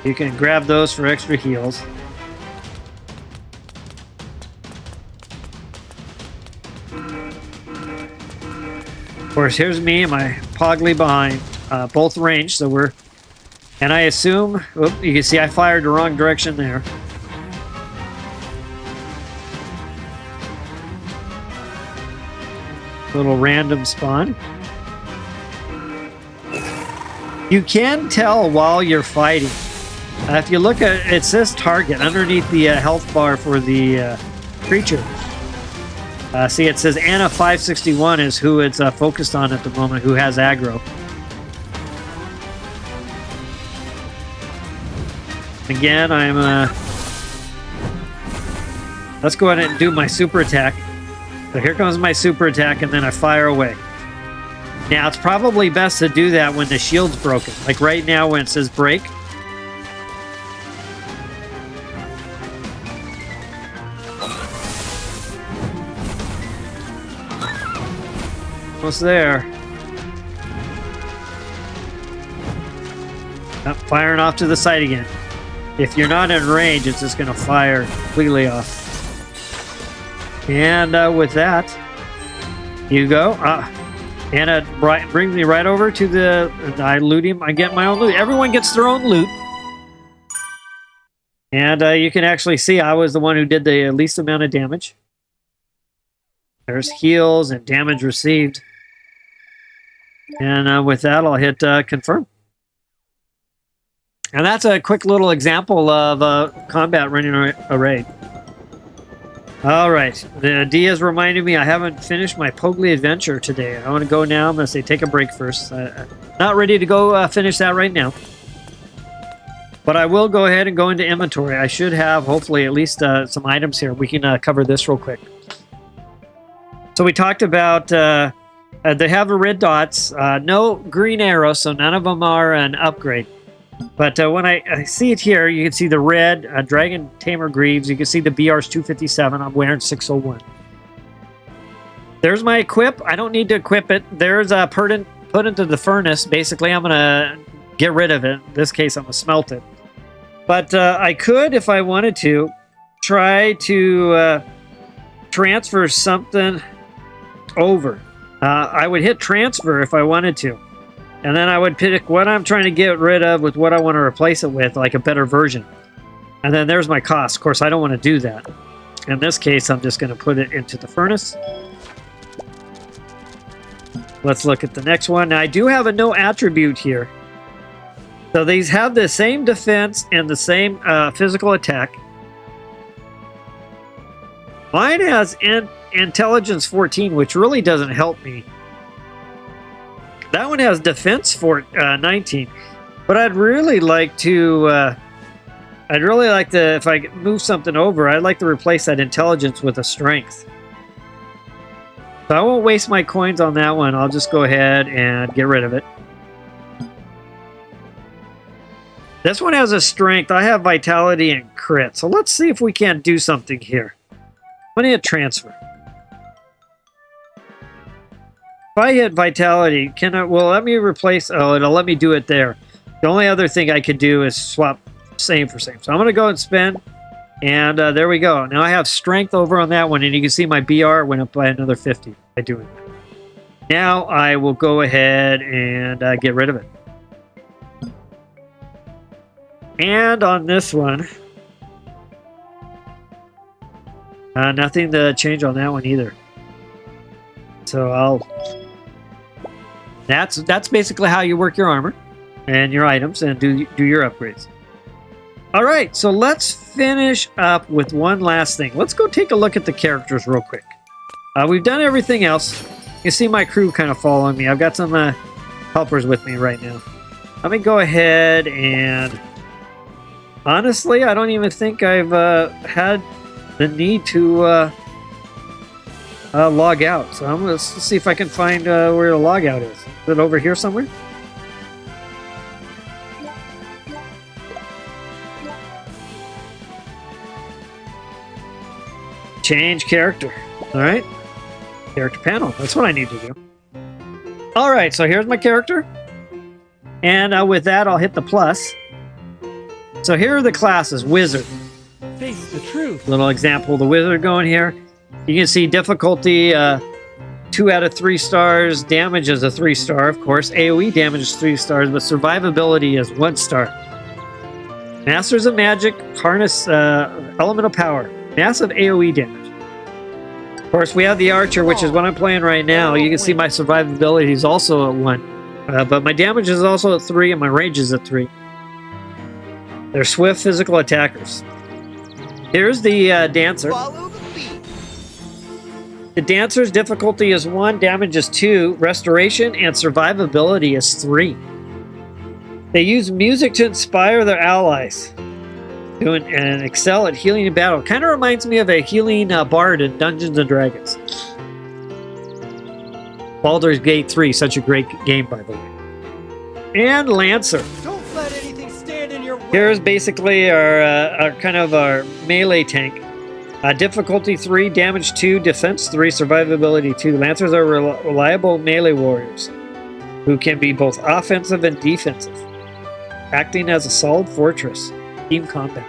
You can grab those for extra heals. Of course, here's me and my Pogly behind, both ranged, so we're... And I assume... Oop, you can see I fired the wrong direction there. Little random spawn. You can tell while you're fighting. If you look at it, says target underneath the health bar for the creature. See, it says Anna 561 is who it's focused on at the moment, who has aggro. Again, let's go ahead and do my super attack. So here comes my super attack, and then I fire away. Now, it's probably best to do that when the shield's broken. Like right now when it says break. Almost there. Firing off to the side again. If you're not in range, it's just going to fire completely off. And with that, you go. And it brings me right over to the... I loot him. I get my own loot. Everyone gets their own loot. And you can actually see I was the one who did the least amount of damage. There's heals and damage received. And with that, I'll hit confirm. And that's a quick little example of combat running a raid. All right. The Diaz reminded me I haven't finished my Pogli adventure today. I want to go now. I'm going to say take a break first. Not ready to go finish that right now. But I will go ahead and go into inventory. I should have, hopefully, at least some items here. We can cover this real quick. So we talked about... they have the red dots. No green arrows, so none of them are an upgrade. But when I see it here, you can see the red Dragon Tamer Greaves. You can see the BR's 257. I'm wearing 601. There's my equip. I don't need to equip it. There's put into the furnace. Basically, I'm going to get rid of it. In this case, I'm going to smelt it. But I could, if I wanted to, try to transfer something over. I would hit transfer if I wanted to. And then I would pick what I'm trying to get rid of with what I want to replace it with, like a better version. And then there's my cost. Of course, I don't want to do that. In this case, I'm just going to put it into the furnace. Let's look at the next one. Now, I do have a no attribute here. So these have the same defense and the same physical attack. Mine has intelligence 14, which really doesn't help me. That one has defense for 19, but I'd really like to. If I move something over, I'd like to replace that intelligence with a strength. So I won't waste my coins on that one. I'll just go ahead and get rid of it. This one has a strength. I have vitality and crit. So let's see if we can't do something here. I'm going to hit transfer. If I hit vitality, let me replace... Oh, it'll let me do it there. The only other thing I could do is swap same for same. So I'm going to go and spend. And there we go. Now I have strength over on that one. And you can see my BR went up by another 50 by doing that. Now I will go ahead and get rid of it. And on this one... nothing to change on that one either. So that's basically how you work your armor and your items and do your upgrades. All right, so let's finish up with one last thing. Let's go take a look at the characters real quick. We've done everything else. You see my crew kind of following me. I've got some helpers with me right now. Let me go ahead and... Honestly, I don't even think I've had the need to... log out. So I'm going to see if I can find where the log out is. Is it over here somewhere? Change character. All right. Character panel. That's what I need to do. All right. So here's my character. And with that, I'll hit the plus. So here are the classes. Wizard. Face the truth. Little example of the wizard going here. You can see difficulty 2 out of 3 stars. Damage is a 3-star, of course. AoE damage is 3 stars, but survivability is 1 star. Masters of Magic, harness elemental power. Massive AoE damage. Of course, we have the Archer, which is what I'm playing right now. You can see my survivability is also at 1. But my damage is also at 3, and my range is at 3. They're swift physical attackers. Here's the Dancer. The Dancer's difficulty is 1, damage is 2, restoration and survivability is 3. They use music to inspire their allies. doing and excel at healing in battle. Kind of reminds me of a healing bard in Dungeons and Dragons. Baldur's Gate 3, such a great game, by the way. And Lancer. Don't let anything stand in your way. Here's basically our kind of our melee tank. Difficulty 3, damage 2, defense 3, survivability 2. Lancers are reliable melee warriors who can be both offensive and defensive, acting as a solid fortress. Team combat.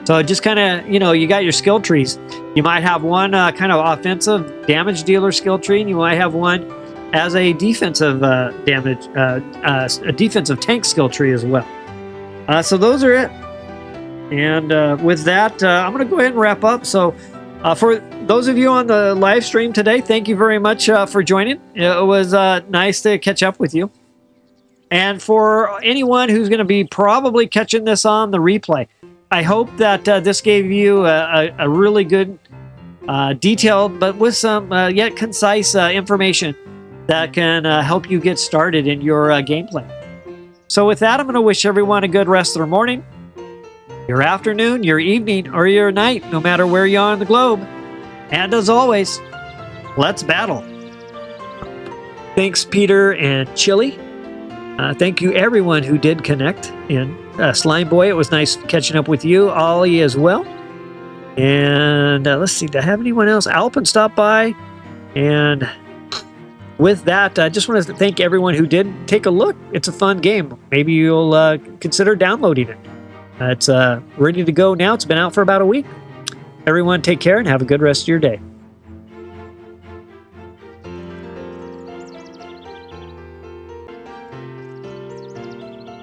So just kind of, you got your skill trees. You might have one kind of offensive damage dealer skill tree, and you might have one as a defensive a defensive tank skill tree as well. So those are it. And with that, I'm going to go ahead and wrap up. So for those of you on the live stream today, thank you very much for joining. It was nice to catch up with you. And for anyone who's going to be probably catching this on the replay, I hope that this gave you a really good, detailed, but with some yet concise information that can help you get started in your gameplay. So with that, I'm going to wish everyone a good rest of their morning, your afternoon, your evening, or your night, no matter where you are on the globe. And as always, let's battle. Thanks, Peter and Chili. Thank you, everyone who did connect in. Slime Boy, it was nice catching up with you. Ollie as well. And let's see, do I have anyone else? Alpin stopped by. And with that, I just want to thank everyone who did take a look. It's a fun game. Maybe you'll consider downloading it. It's ready to go now. It's been out for about a week. Everyone take care and have a good rest of your day.